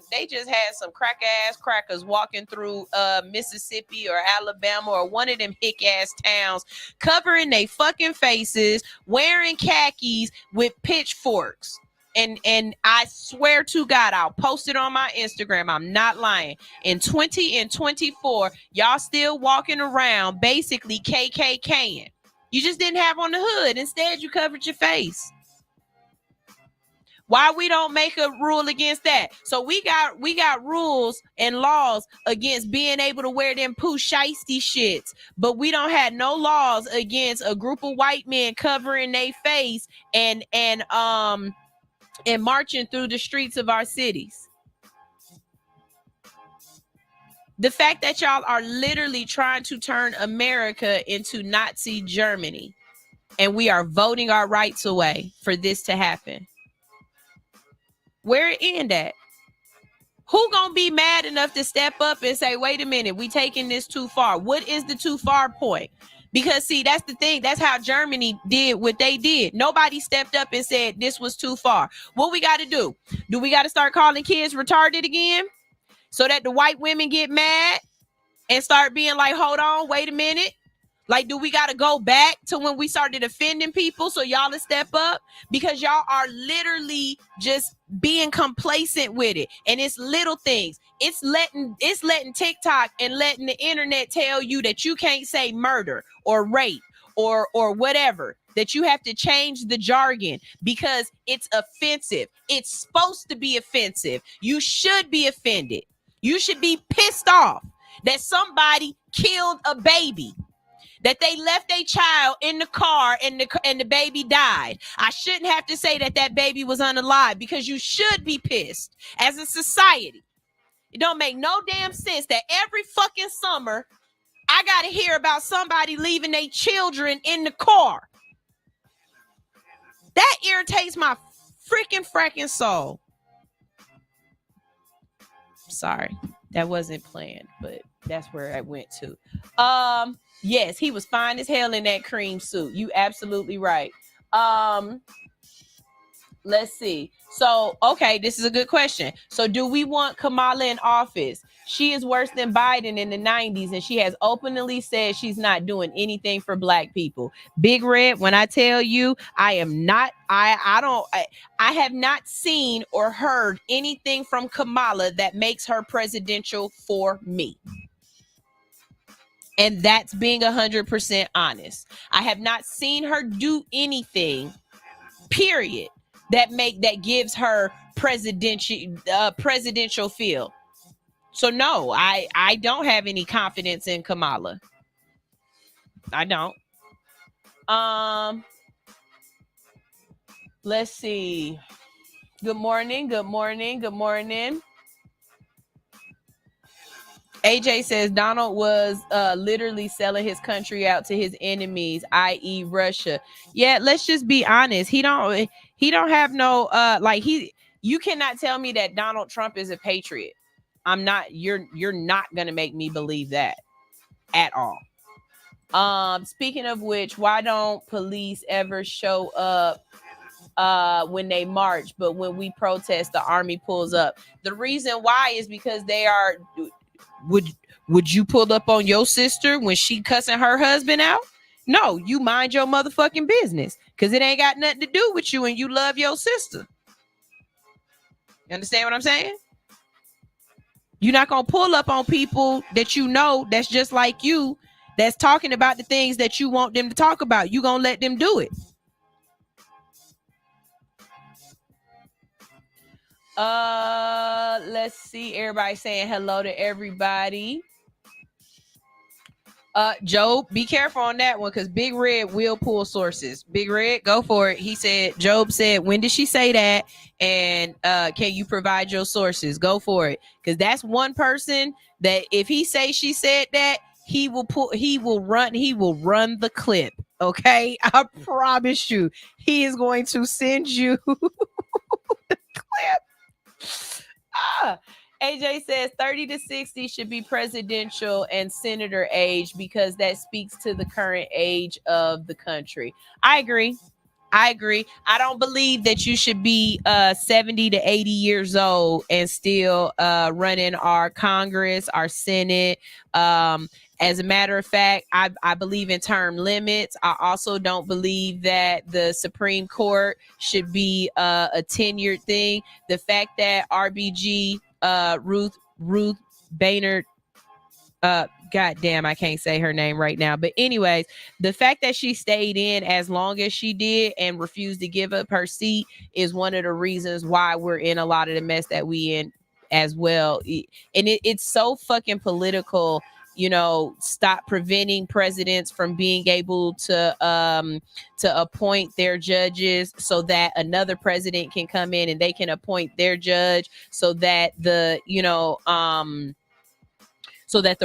crack ass crackers walking through Mississippi or Alabama or one of them hick ass towns, covering their fucking faces, wearing khakis with pitchforks. And I swear to God, I'll post it on my Instagram. I'm not lying. In 2024, y'all still walking around basically KKKing. You just didn't have on the hood. Instead, you covered your face. Why we don't make a rule against that? So we got rules and laws against being able to wear them poo shiesty shits, but we don't have no laws against a group of white men covering their face and marching through the streets of our cities. The fact that y'all are literally trying to turn America into Nazi Germany, and we are voting our rights away for this to happen. Where it end at? Who gonna be mad enough to step up and say, wait a minute, we taking this too far? What is the too far point? Because, see, that's the thing. That's how Germany did what they did. Nobody stepped up and said this was too far. What we got to do? Do we got to start calling kids retarded again so that the white women get mad and start being like, hold on, wait a minute? Like, do we got to go back to when we started offending people so y'all to step up? Because y'all are literally just being complacent with it. And it's little things. It's letting TikTok and letting the internet tell you that you can't say murder or rape or whatever, that you have to change the jargon because it's offensive. It's supposed to be offensive. You should be offended. You should be pissed off. that somebody killed a baby, that they left a child in the car and the baby died. I shouldn't have to say that that baby was unalive, because you should be pissed as a society. It don't make no damn sense that every fucking summer I gotta hear about somebody leaving their children in the car. That irritates my freaking fracking soul. Sorry, that wasn't planned, but that's where I went to. Yes, he was fine as hell in that cream suit. You absolutely right. Let's see. So, okay, this is a good question. So, do we want Kamala in office? She is worse than Biden in the 90s, and she has openly said she's not doing anything for black people. Big Red, when I tell you, I have not seen or heard anything from Kamala that makes her presidential for me. And that's being 100% honest. I have not seen her do anything, period, that gives her presidential feel. So no, I don't have any confidence in Kamala. I don't. Let's see. Good morning. AJ says Donald was literally selling his country out to his enemies, i.e. Russia. Yeah, let's just be honest. He don't have no you cannot tell me that Donald Trump is a patriot. You're not gonna make me believe that at all. Speaking of which, why don't police ever show up when they march, but when we protest, the army pulls up? The reason why is because they are. Would you pull up on your sister when she cussing her husband out? No, you mind your motherfucking business, because it ain't got nothing to do with you and you love your sister. You understand what I'm saying? You're not going to pull up on people that you know that's just like you, that's talking about the things that you want them to talk about. You're going to let them do it. Let's see. Everybody saying hello to everybody. Job, be careful on that one, because Big Red will pull sources. Big Red, go for it. He said, Job said, when did she say that? And can you provide your sources? Go for it. Because that's one person that if he say she said that, he will run the clip. Okay? I promise you. He is going to send you the clip. AJ says 30 to 60 should be presidential and senator age, because that speaks to the current age of the country. I agree. I don't believe that you should be 70 to 80 years old and still running our Congress, our Senate. As a matter of fact, I believe in term limits. I also don't believe that the Supreme Court should be a tenured thing. The fact that RBG, Ruth Baynard, goddamn, I can't say her name right now. But anyways, the fact that she stayed in as long as she did and refused to give up her seat is one of the reasons why we're in a lot of the mess that we in as well. And it's so fucking political. Stop preventing presidents from being able to appoint their judges, so that another president can come in and they can appoint their judge, so that the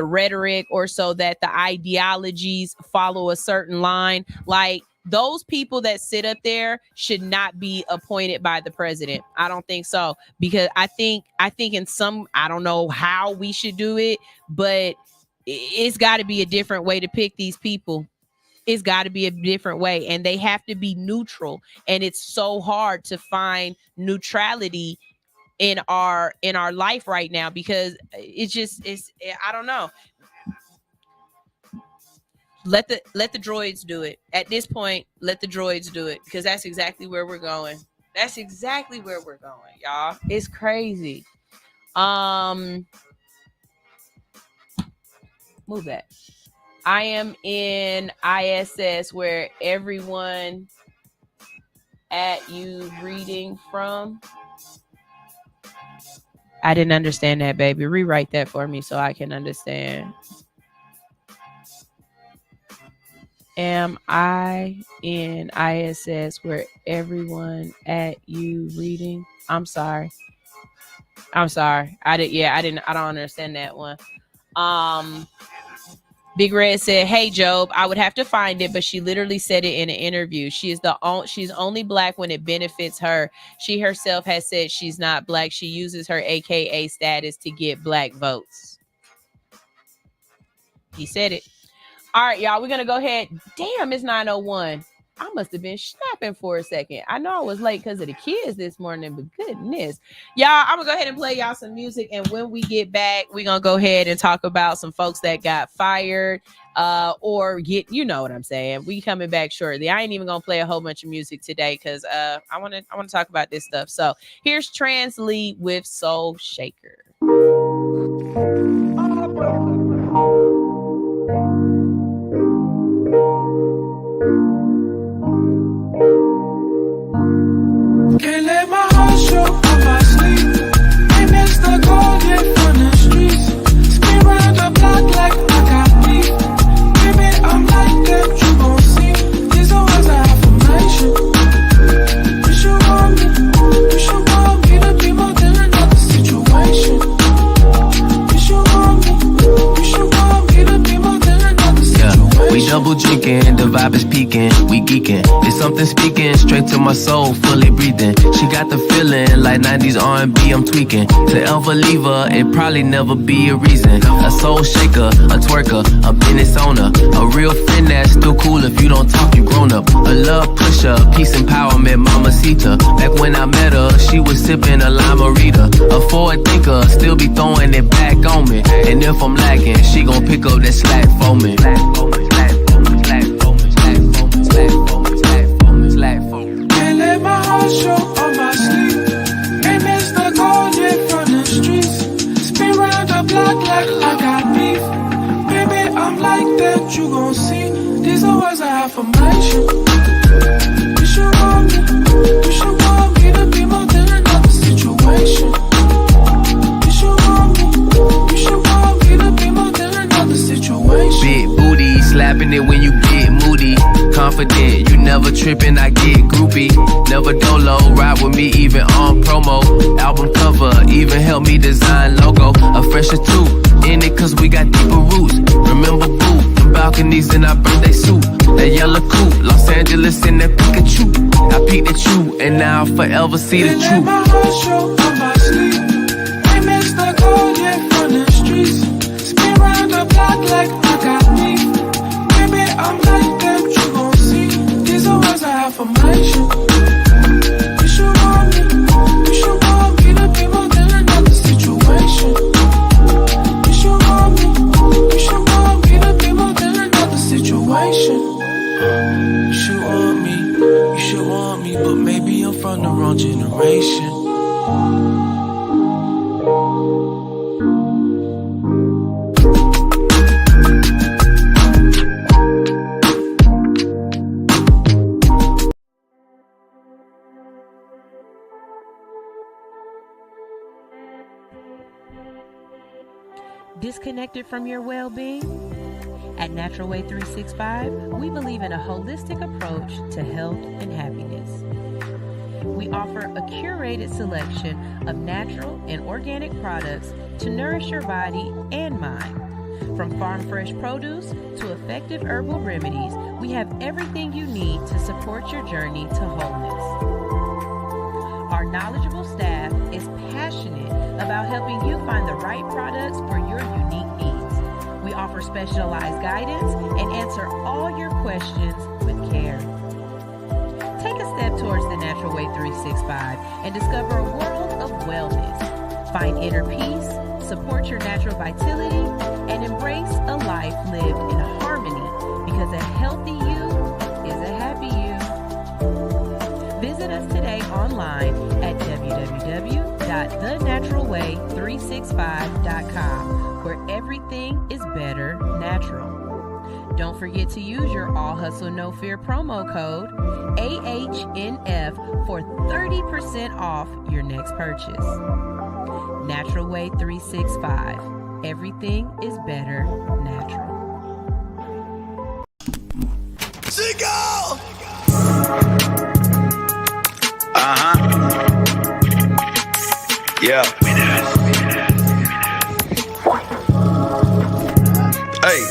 rhetoric, or so that the ideologies follow a certain line. Like, those people that sit up there should not be appointed by the president. I don't think so, because I think in some, I don't know how we should do it, but it's got to be a different way to pick these people. It's got to be a different way, and they have to be neutral. And it's so hard to find neutrality in our life right now, because it's I don't know. Let the droids do it. At this point, let the droids do it, because that's exactly where we're going. Y'all. It's crazy. Move that. I am in ISS, where everyone at you reading from. I didn't understand that, baby. Rewrite that for me so I can understand. Am I in ISS where everyone at you reading? I'm sorry. I don't understand that one. Big Red said, "Hey Job, I would have to find it, but she literally said it in an interview. She's only black when it benefits her. She herself has said she's not black. She uses her AKA status to get black votes." He said it. All right, y'all, we're going to go ahead. Damn, it's 9:01. I must have been snapping for a second. I know I was late because of the kids this morning, but goodness. Y'all, I'm going to go ahead and play y'all some music. And when we get back, we're going to go ahead and talk about some folks that got fired or you know what I'm saying. We coming back shortly. I ain't even going to play a whole bunch of music today because I want to talk about this stuff. So here's Trans Lee with Soul Shaker. Can't let my heart show on my sleeve. Ain't missed the gold yet from the streets. Spin round the block like I got beef. Baby, I'm like that, you gon' see. These are words I have for mention. You should want me to be more than another situation. You should want me to be more than another situation. We double drinking, the vibe is peaking, we geeking. There's something speaking straight to my soul, fully breathing. She got the feeling like 90s R&B, I'm tweaking. To ever leave her, it probably never be a reason. A soul shaker, a twerker, a business owner, a real friend that's still cool if you don't talk, you grown up. A love pusher, peace empowerment, mamacita. Back when I met her, she was sipping a limerita. A forward thinker, still be throwing it back on me. And if I'm lacking, she gon' pick up that slack for me. Can't let my heart show on my sleeve. Ain't missed the gold yet from the streets. Spin round the block like I got beef. Baby, I'm like that, you gon' see. These are words I have for mention. You should want me to be more than another situation. You should want me to be more than another situation. Big booty, slapping it when you get moody. Confident, you never tripping, I get groupie. Never dolo, ride with me even on promo. Album cover, even help me design logo. A fresher too, in it cause we got deeper roots. Remember boo, them balconies in our birthday suit. That yellow coupe, Los Angeles in that Pikachu. I peeked at you, and now I'll forever see the truth. My heart show on my sleeve. Ain't missed the gold yet from the streets. Spin round the block like I got beef. Baby, I'm like that, you gon' see. These are words I have for mention. You should want me to be more than another situation. You should want me to be more than another situation. You should want me, but maybe I'm from the wrong generation. Disconnected from your well-being? At Natural Way 365, we believe in a holistic approach to health and happiness. We offer a curated selection of natural and organic products to nourish your body and mind. From farm fresh produce to effective herbal remedies, we have everything you need to support your journey to wholeness. Our knowledgeable staff is passionate about helping you find the right products for your unique needs. We offer specialized guidance and answer all your questions with care. Take a step towards the Natural Way 365 and discover a world of wellness. Find inner peace, support your natural vitality, and embrace a life lived in harmony, because a healthy you is a happy you. Visit us today online at www.thenaturalway365.com, where everything is better natural. Don't forget to use your All Hustle No Fear promo code AHNF for 30% off your next purchase. Natural Way 365. Everything is better natural. Chico! Yeah. Hey,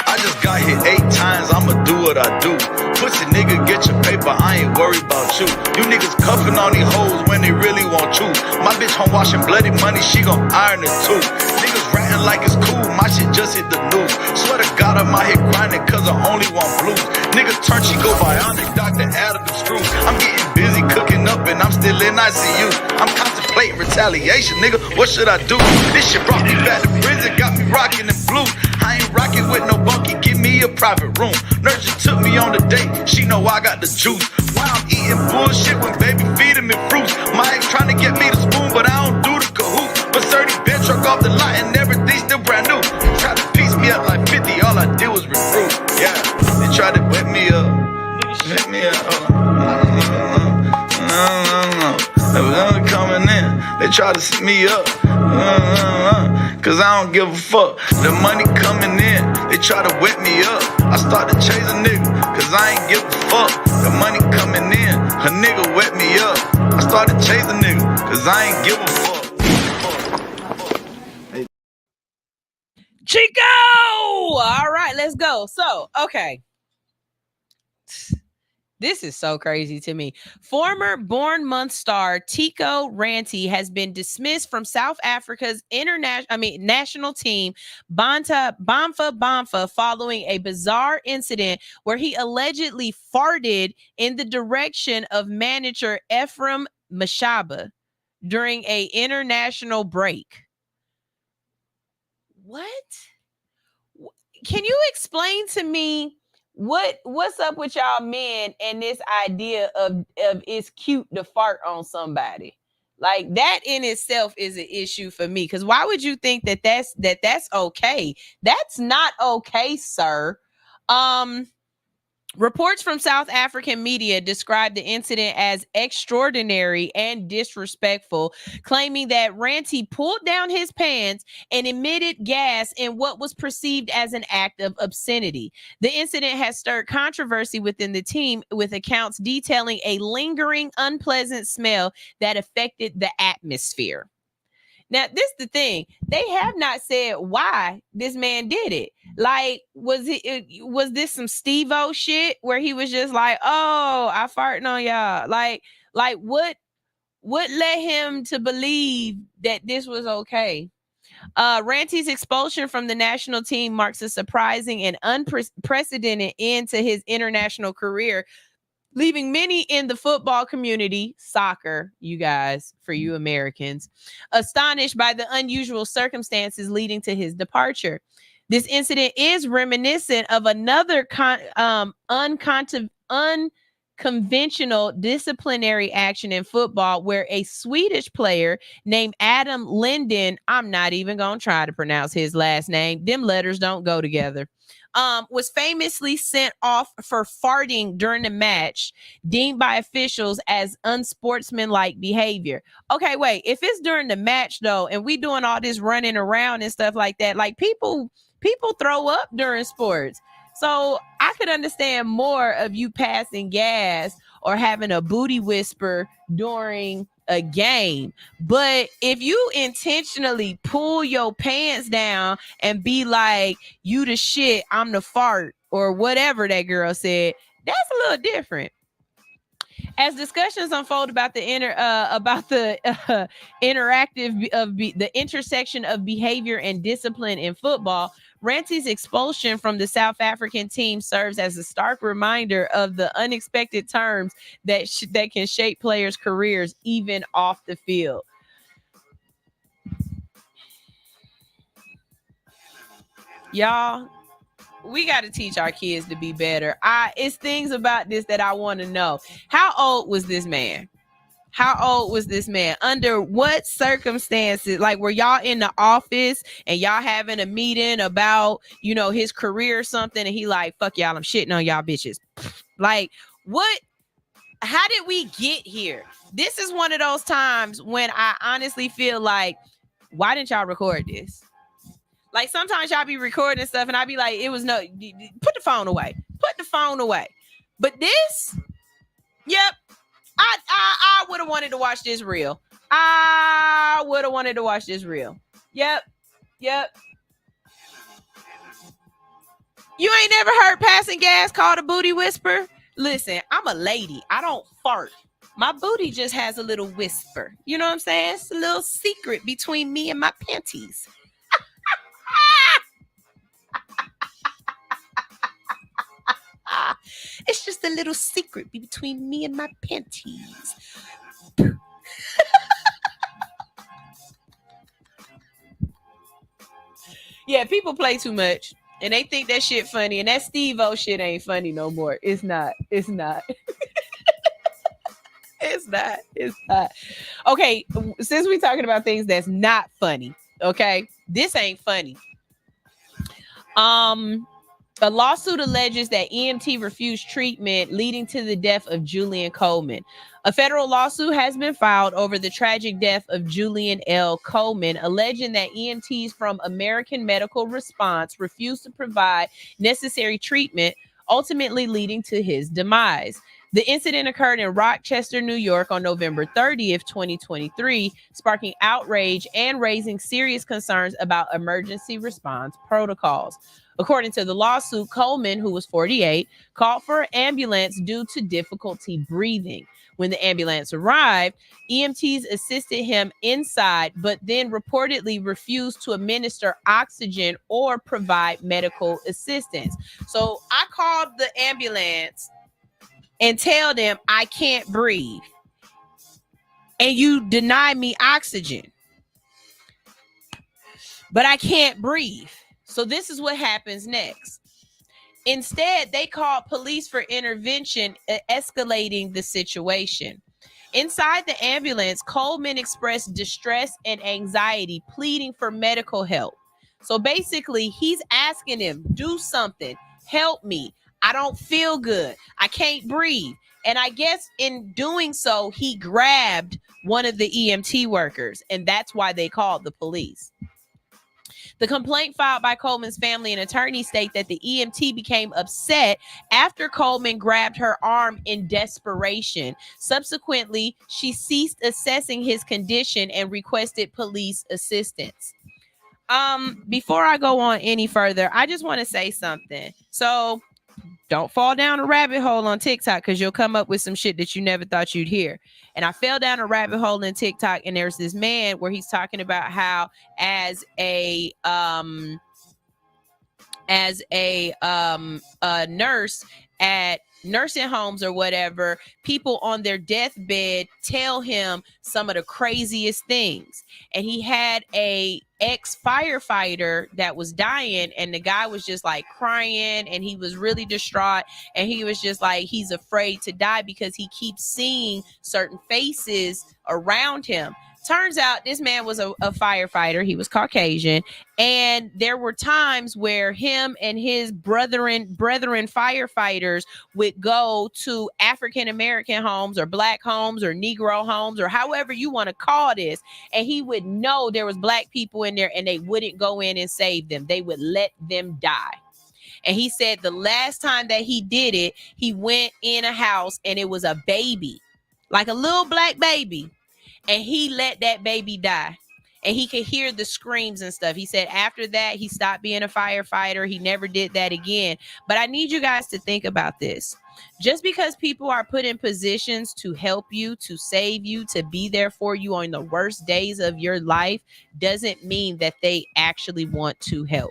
I just got hit 8 times, I'ma do what I do. Pussy nigga, get your paper, I ain't worried about you. You niggas cuffing on these hoes when they really want you. My bitch home washing bloody money, she gon' iron it too. Niggas ratting like it's cool, my shit just hit the news. Swear to God I'm out here grinding cause I only want blues. Niggas turn, she go bionic, doctor added the screws. I'm getting busy cooking up and I'm still in ICU. I'm contemplating retaliation, nigga, what should I do? This shit brought me back to prison, got me rocking in blue. I ain't rocking with no bunkie, give me a private room. Nurse just took me on a date, she know I got the juice. Why I'm eating bullshit when baby feeding me fruits. My ex trying to get me the spoon, but I don't do the cahoot. But 30 bitch truck off the lot and everything still brand new. Tried to piece me up like 50, all I did was recruit. Yeah, they tried to wet me up. Wet me up. They was only coming in, they tried to set me up. Cause I don't give a fuck. The money coming in, they try to wet me up. I started chasing nigga, cause I ain't give a fuck. The money coming in, a nigga wet me up. I started chasing nigga, cause I ain't give a fuck. Chico! All right, let's go. So, okay. This is so crazy to me. Former Bournemouth star Tico Ranty has been dismissed from South Africa's national team Bamfa following a bizarre incident where he allegedly farted in the direction of manager Ephraim Mashaba during a international break. What? Can you explain to me what's up with y'all men and this idea of it's cute to fart on somebody? Like, that in itself is an issue for me, because why would you think that's okay? That's not okay, sir. Reports from South African media described the incident as extraordinary and disrespectful, claiming that Ranty pulled down his pants and emitted gas in what was perceived as an act of obscenity. The incident has stirred controversy within the team, with accounts detailing a lingering, unpleasant smell that affected the atmosphere. Now, this is the thing. They have not said why this man did it. Like, was this some Steve-O shit where he was just like, oh, I farting on y'all? Like what led him to believe that this was okay? Ranty's expulsion from the national team marks a surprising and unprecedented end to his international career, leaving many in the football community, soccer, you guys, for you Americans, astonished by the unusual circumstances leading to his departure. This incident is reminiscent of another unconventional disciplinary action in football, where a Swedish player named Adam Linden, I'm not even going to try to pronounce his last name, them letters don't go together, was famously sent off for farting during the match, deemed by officials as unsportsmanlike behavior. Okay, wait, if it's during the match though, and we doing all this running around and stuff like that, like people throw up during sports. So I could understand more of you passing gas or having a booty whisper during a game. But if you intentionally pull your pants down and be like, you the shit, I'm the fart, or whatever that girl said, that's a little different. As discussions unfold about the the intersection of behavior and discipline in football, Ranty's expulsion from the South African team serves as a stark reminder of the unexpected turns that can shape players' careers even off the field. Y'all, we got to teach our kids to be better. It's things about this that I want to know. How old was this man? How old was this man? Under what circumstances? Like, were y'all in the office and y'all having a meeting about, you know, his career or something, and he like, fuck y'all, I'm shitting on y'all bitches. Like, what? How did we get here? This is one of those times when I honestly feel like, why didn't y'all record this? Like, sometimes y'all be recording stuff and I be like, it was no, put the phone away. Put the phone away. But this, yep, I would have wanted to watch this reel. I would have wanted to watch this reel. Yep. You ain't never heard passing gas called a booty whisper? Listen, I'm a lady. I don't fart. My booty just has a little whisper. You know what I'm saying? It's a little secret between me and my panties. It's just a little secret between me and my panties. Yeah, people play too much and they think that shit funny, and that Steve-O shit ain't funny no more. It's not. It's not. It's not. Okay, since we're talking about things that's not funny, okay, this ain't funny. A lawsuit alleges that EMT refused treatment, leading to the death of Julian Coleman. A federal lawsuit has been filed over the tragic death of Julian L. Coleman, alleging that EMTs from American Medical Response refused to provide necessary treatment, ultimately leading to his demise. The incident occurred in Rochester, New York on November 30th, 2023, sparking outrage and raising serious concerns about emergency response protocols. According to the lawsuit, Coleman, who was 48, called for an ambulance due to difficulty breathing. When the ambulance arrived, EMTs assisted him inside, but then reportedly refused to administer oxygen or provide medical assistance. So I called the ambulance and tell them I can't breathe, and you deny me oxygen, but I can't breathe. So this is what happens next. Instead, they called police for intervention, escalating the situation. Inside the ambulance, Coleman expressed distress and anxiety, pleading for medical help. So basically, he's asking him, do something, help me. I don't feel good. I can't breathe. And I guess in doing so, he grabbed one of the EMT workers, and that's why they called the police. The complaint filed by Coleman's family and attorney state that the EMT became upset after Coleman grabbed her arm in desperation. Subsequently, she ceased assessing his condition and requested police assistance. Before I go on any further, I just want to say something. So don't fall down a rabbit hole on TikTok, because you'll come up with some shit that you never thought you'd hear. And I fell down a rabbit hole in TikTok, and there's this man where he's talking about how as a nurse at nursing homes or whatever, people on their deathbed tell him some of the craziest things. And he had a ex-firefighter that was dying, and the guy was just like crying, and he was really distraught, and he was just like, he's afraid to die because he keeps seeing certain faces around him. Turns out this man was a firefighter. He was Caucasian. And there were times where him and his brethren firefighters would go to African-American homes or Black homes or Negro homes or however you want to call this. And he would know there was Black people in there, and they wouldn't go in and save them. They would let them die. And he said the last time that he did it, he went in a house and it was a baby, like a little Black baby. And he let that baby die. And he could hear the screams and stuff. He said after that, he stopped being a firefighter. He never did that again. But I need you guys to think about this. Just because people are put in positions to help you, to save you, to be there for you on the worst days of your life, doesn't mean that they actually want to help.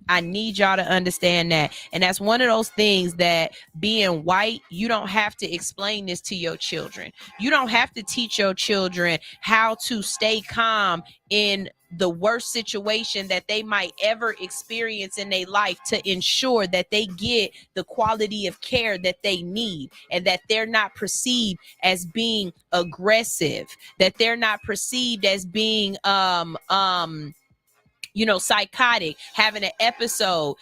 I need y'all to understand that. And that's one of those things that, being white, you don't have to explain this to your children. You don't have to teach your children how to stay calm in the worst situation that they might ever experience in their life to ensure that they get the quality of care that they need, and that they're not perceived as being aggressive, that they're not perceived as being psychotic, having an episode,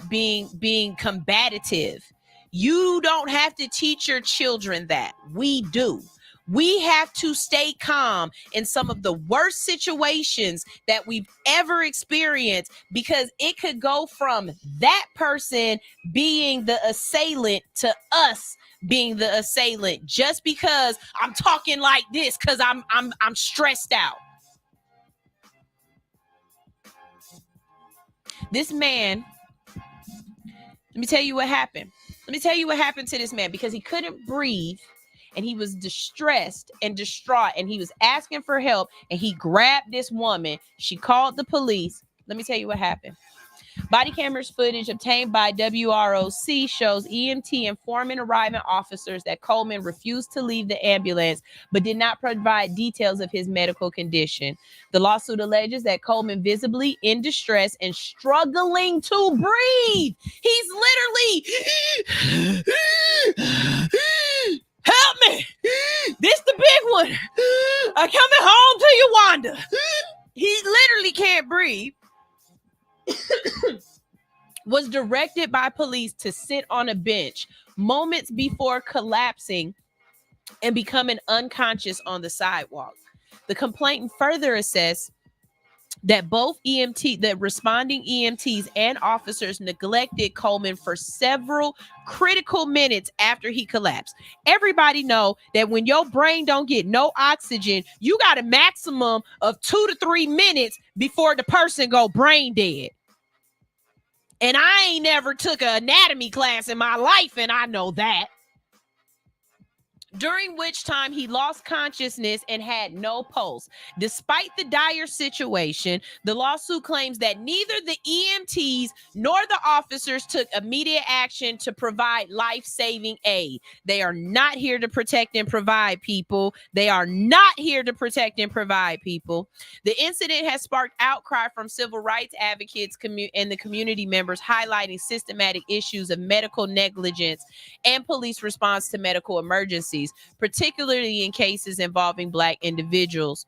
being combative. You don't have to teach your children that. We do. We have to stay calm in some of the worst situations that we've ever experienced, because it could go from that person being the assailant to us being the assailant, just because I'm talking like this because I'm stressed out. This man, let me tell you what happened. Let me tell you what happened to this man, because he couldn't breathe and he was distressed and distraught and he was asking for help, and he grabbed this woman. She called the police. Let me tell you what happened. Body cameras footage obtained by WROC shows EMT informing arriving officers that Coleman refused to leave the ambulance but did not provide details of his medical condition. The lawsuit alleges that Coleman, visibly in distress and struggling to breathe, he's literally, help me, this the big one, I'm coming home to you, Wanda. He literally can't breathe. Was directed by police to sit on a bench moments before collapsing and becoming unconscious on the sidewalk. The complainant further assessed that both the responding EMTs and officers neglected Coleman for several critical minutes after he collapsed. Everybody know that when your brain don't get no oxygen, you got a maximum of 2 to 3 minutes before the person go brain dead. And I ain't never took an anatomy class in my life, and I know that. During which time he lost consciousness and had no pulse. Despite the dire situation, the lawsuit claims that neither the EMTs nor the officers took immediate action to provide life-saving aid. They are not here to protect and provide people. They are not here to protect and provide people. The incident has sparked outcry from civil rights advocates and the community members, highlighting systematic issues of medical negligence and police response to medical emergencies, particularly in cases involving Black individuals.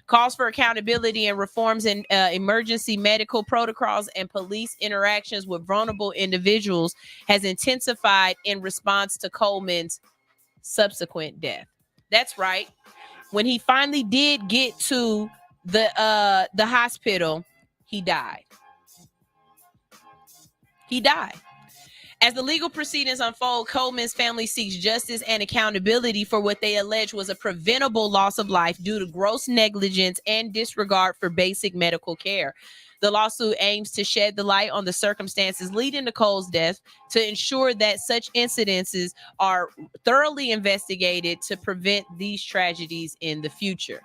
Calls for accountability and reforms in emergency medical protocols and police interactions with vulnerable individuals has intensified in response to Coleman's subsequent death. That's right. When he finally did get to the hospital, he died. He died. As the legal proceedings unfold, Coleman's family seeks justice and accountability for what they allege was a preventable loss of life due to gross negligence and disregard for basic medical care. The lawsuit aims to shed the light on the circumstances leading to Cole's death, to ensure that such incidences are thoroughly investigated to prevent these tragedies in the future.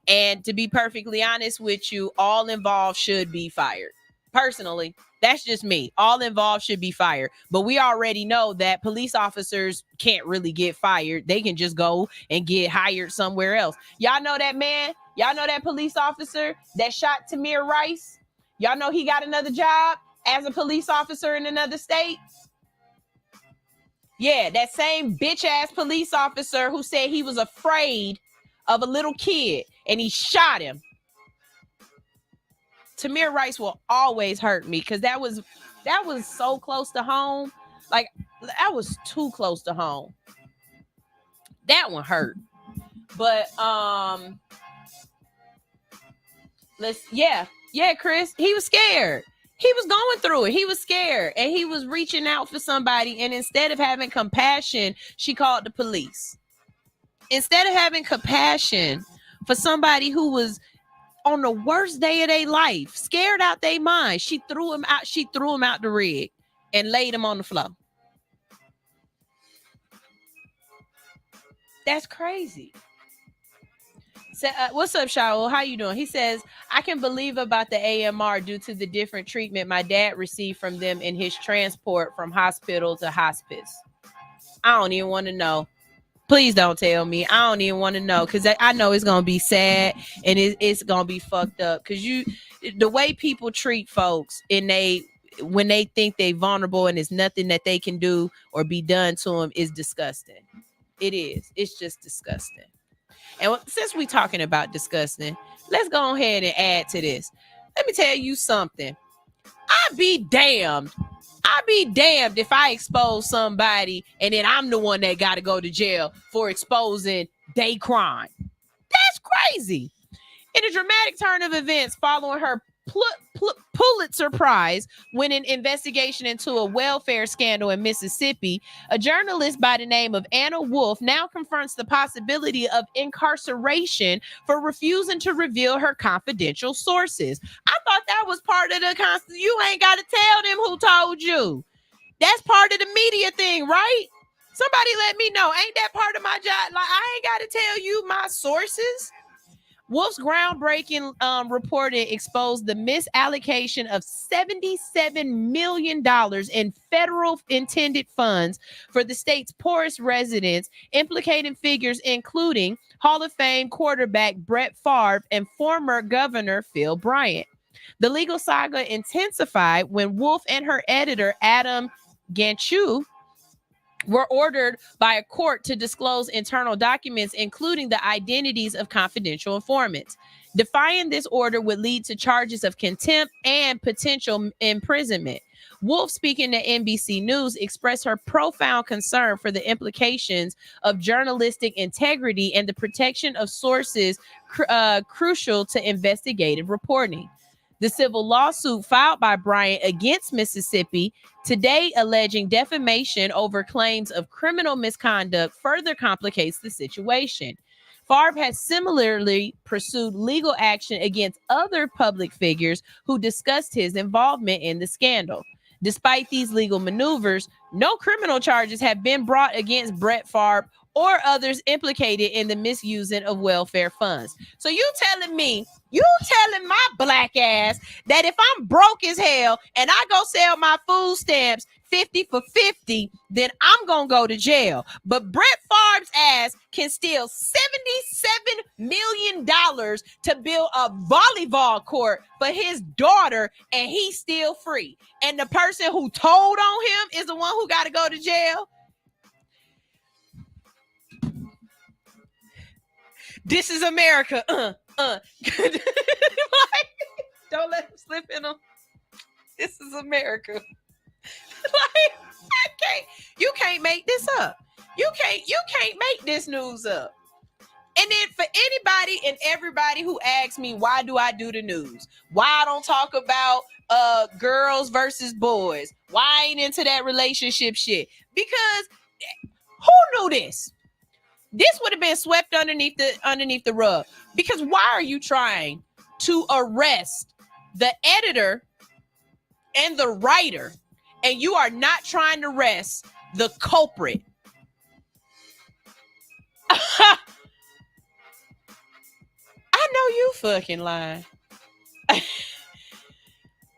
And to be perfectly honest with you, all involved should be fired. Personally, that's just me. All involved should be fired. But we already know that police officers can't really get fired. They can just go and get hired somewhere else. Y'all know that man? Y'all know that police officer that shot Tamir Rice? Y'all know he got another job as a police officer in another state? Yeah, that same bitch-ass police officer who said he was afraid of a little kid and he shot him. Tamir Rice will always hurt me because that was so close to home. Like, that was too close to home. That one hurt. But Chris, he was scared. He was going through it. He was scared and he was reaching out for somebody. And instead of having compassion, she called the police. Instead of having compassion for somebody who was on the worst day of their life, scared out their mind, she threw him out. She threw him out the rig and laid him on the floor. That's crazy. So, what's up, Shaul? How you doing? He says, I can believe about the AMR due to the different treatment my dad received from them in his transport from hospital to hospice. I don't even want to know. Please don't tell me. I don't even want to know, because I know it's gonna be sad and it's gonna be fucked up. Because the way people treat folks when they think they vulnerable and there's nothing that they can do or be done to them is disgusting. It is. It's just disgusting. And since we talking about disgusting, let's go ahead and add to this. Let me tell you something. I'd be damned if I expose somebody and then I'm the one that got to go to jail for exposing their crime. That's crazy. In a dramatic turn of events following her Pulitzer Prize winning investigation into a welfare scandal in Mississippi, a journalist by the name of Anna Wolf now confronts the possibility of incarceration for refusing to reveal her confidential sources. I thought that was part of the Constitution. You ain't got to tell them who told you. That's part of the media thing, right? Somebody let me know. Ain't that part of my job? Like, I ain't got to tell you my sources. Wolf's groundbreaking reporting exposed the misallocation of $77 million in federal intended funds for the state's poorest residents, implicating figures including Hall of Fame quarterback Brett Favre and former Governor Phil Bryant. The legal saga intensified when Wolf and her editor, Adam Ganchu, were ordered by a court to disclose internal documents, including the identities of confidential informants. Defying this order would lead to charges of contempt and potential imprisonment. Wolf, speaking to NBC News, expressed her profound concern for the implications of journalistic integrity and the protection of sources crucial to investigative reporting. The civil lawsuit filed by Bryant against Mississippi, today alleging defamation over claims of criminal misconduct, further complicates the situation. Favre has similarly pursued legal action against other public figures who discussed his involvement in the scandal. Despite these legal maneuvers, no criminal charges have been brought against Brett Favre or others implicated in the misusing of welfare funds. So you telling my black ass that if I'm broke as hell and I go sell my food stamps 50 for 50, then I'm going to go to jail. But Brett Favre's ass can steal $77 million to build a volleyball court for his daughter, and he's still free. And the person who told on him is the one who got to go to jail. This is America. Like, don't let him slip in them. This is America. Like, you can't make this up. You can't make this news up. And then for anybody and everybody who asks me, why do I do the news? Why I don't talk about girls versus boys? Why I ain't into that relationship shit? Because who knew this? This would have been swept underneath the rug. Because why are you trying to arrest the editor and the writer, and you are not trying to arrest the culprit? I know you fucking lying.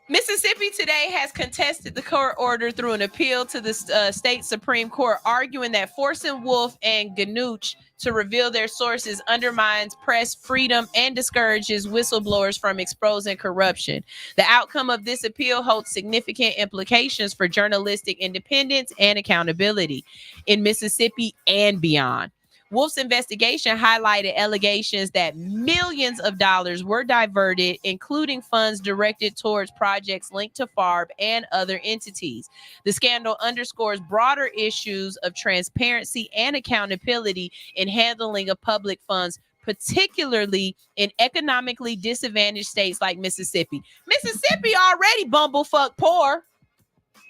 Mississippi today has contested the court order through an appeal to the state Supreme Court, arguing that forcing Wolf and Ganuch to reveal their sources undermines press freedom and discourages whistleblowers from exposing corruption. The outcome of this appeal holds significant implications for journalistic independence and accountability in Mississippi and beyond. Wolf's investigation highlighted allegations that millions of dollars were diverted, including funds directed towards projects linked to Favre and other entities. The scandal underscores broader issues of transparency and accountability in handling of public funds, particularly in economically disadvantaged states like Mississippi. Mississippi already bumblefuck poor.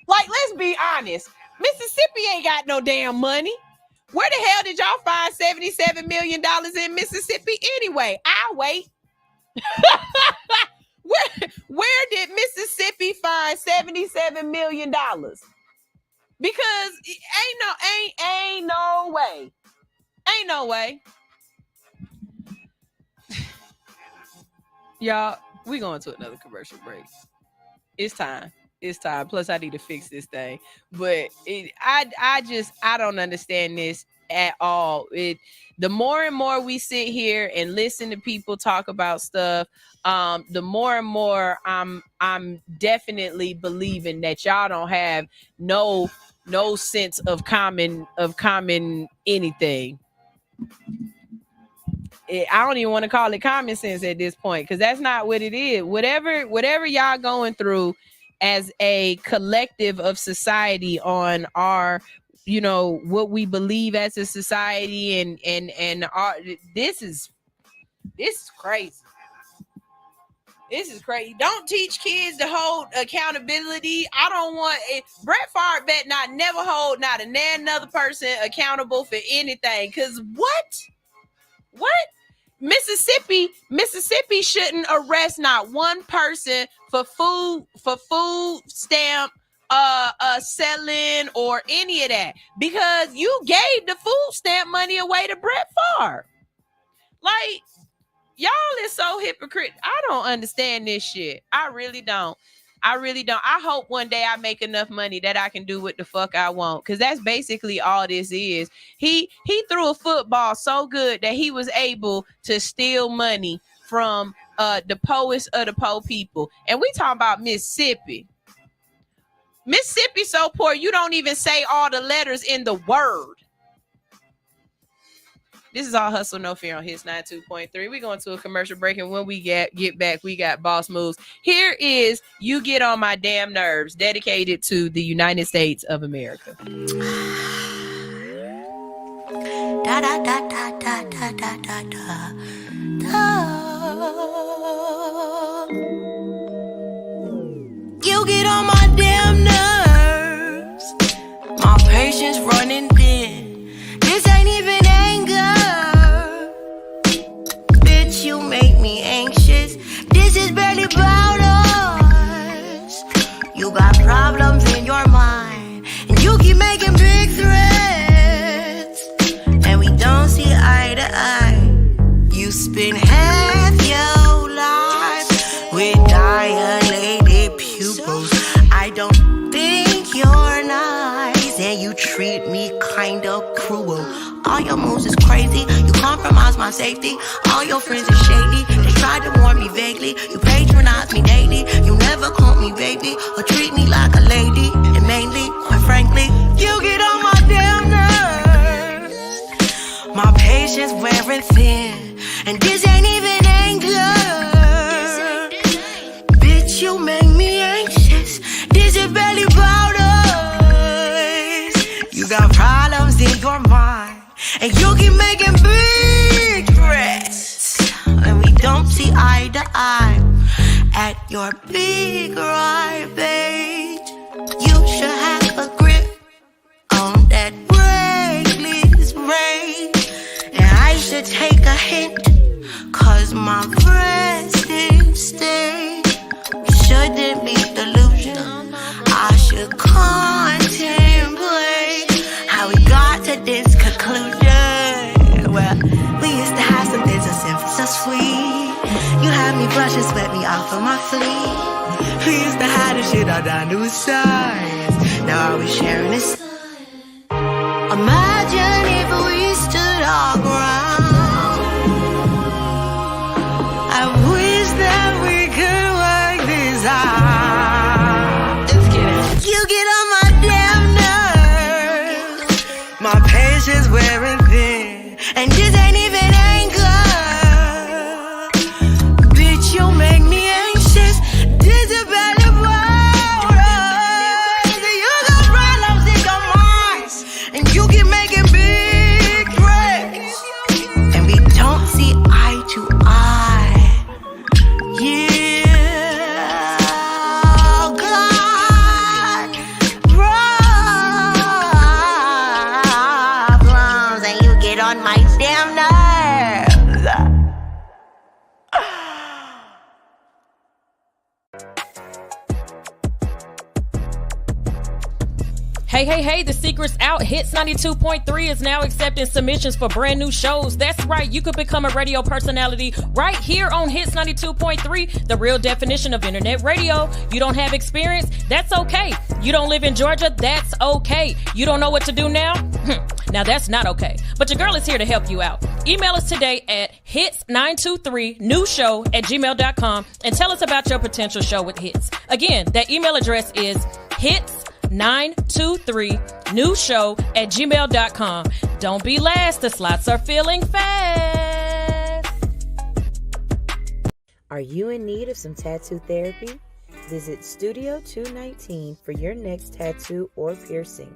Like, let's be honest. Mississippi ain't got no damn money. Where the hell did y'all find $77 million in Mississippi anyway? I'll wait. Where did Mississippi find $77 million? Because ain't no way. Ain't no way. Y'all, we going to another commercial break. It's time. It's time. Plus, I need to fix this thing. But I don't understand this. at all. The more and more we sit here and listen to people talk about stuff, the more and more I'm definitely believing that y'all don't have no sense of common anything. I don't even want to call it common sense at this point, because that's not what it is. Whatever y'all going through as a collective of society on our, what we believe as a society, and our, this is crazy. This is crazy. Don't teach kids to hold accountability. I don't want it. Brett Favre bet not never hold not another person accountable for anything. Cause what? Mississippi shouldn't arrest not one person for food stamp selling or any of that, because you gave the food stamp money away to Brett Favre. Like, y'all is so hypocritical. I don't understand this shit. I really don't. I hope one day I make enough money that I can do what the fuck I want, because that's basically all this is. He threw a football so good that he was able to steal money from the poorest of the poor people. And we talking about Mississippi. Mississippi so poor you don't even say all the letters in the word. This is All Hustle, No Fear on Hits 92.3. We're going to a commercial break, and when we get back, we got Boss Moves. Here is You Get On My Damn Nerves, dedicated to the United States of America. Da da da da da da da da da. You get on my damn nerves. My patience running thin. This ain't even anger. Bitch, you make me anxious. This is barely about us. You got problems in your mind, and you keep making big threats, and we don't see eye to eye. You spend half your life with dilated pupils. I don't think you're nice, and you treat me kinda cruel. All your moves is crazy, you compromise my safety. All your friends are shady, they tried to warn me vaguely. You patronize me daily, you never call me baby or treat me like a lady. And mainly, quite frankly, you get on my damn nerves. My patience wearing thin, and this ain't even anger. Bitch, you make me anxious. This is barely about us. You got problems in your mind, and you keep making big threats, and we don't see eye to eye at your big ride, babe. You should have a grip on that reckless rage, and I should take a hint, cause my resting state shouldn't be delusion. I should contemplate how we got to this conclusion. Well, we used to have something so simple, so sweet. You had me brush and sweat me off of my fleet. We used to have this shit all down to a science. Now are we sharing this? Imagine if we stood our ground. I wish that we could work this out. Just kidding. You get on my damn nerves. My patience wearing thin, and this ain't even anger. Bitch, you make me anxious. This is bad about us. You got problems in your mind, and you keep making big threats, and we don't see eye to eye. Yeah, God, problems, and you get on my damn nerves. Hey, the secret's out. Hits 92.3 is now accepting submissions for brand new shows. That's right, you could become a radio personality right here on Hits 92.3, the real definition of internet radio. You don't have experience? That's okay. You don't live in Georgia? That's okay. You don't know what to do now? Now that's not okay, but your girl is here to help you out. Email us today at hits923newshow@gmail.com and tell us about your potential show with Hits. Again, that email address is hits923newshow@gmail.com. Don't be last, the slots are filling fast. Are you in need of some tattoo therapy? Visit Studio 219 for your next tattoo or piercing.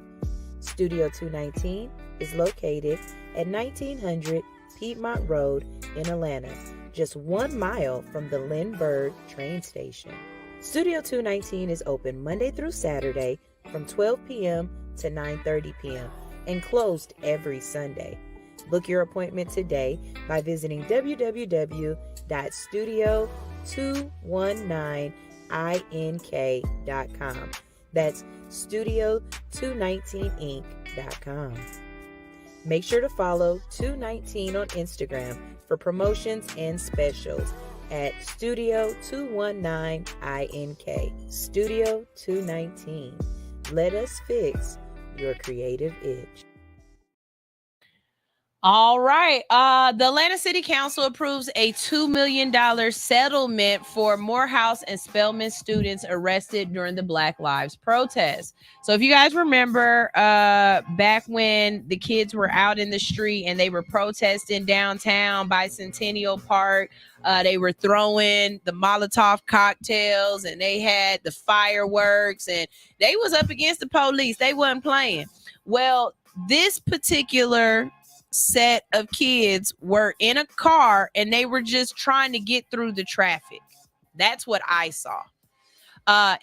Studio 219 is located at 1900 Piedmont Road in Atlanta, just 1 mile from the Lindbergh train station. Studio 219 is open Monday through Saturday from 12 p.m. to 9:30 p.m. and closed every Sunday. Book your appointment today by visiting www.studio219ink.com. That's studio219inc.com. Make sure to follow 219 on Instagram for promotions and specials at Studio 219ink. Studio 219. Let us fix your creative itch. All right. The Atlanta City Council approves a $2 million settlement for Morehouse and Spelman students arrested during the Black Lives protest. So if you guys remember back when the kids were out in the street and they were protesting downtown by Centennial Park, they were throwing the Molotov cocktails and they had the fireworks and they was up against the police. They wasn't playing. Well, this particular set of kids were in a car and they were just trying to get through the traffic. That's what I saw.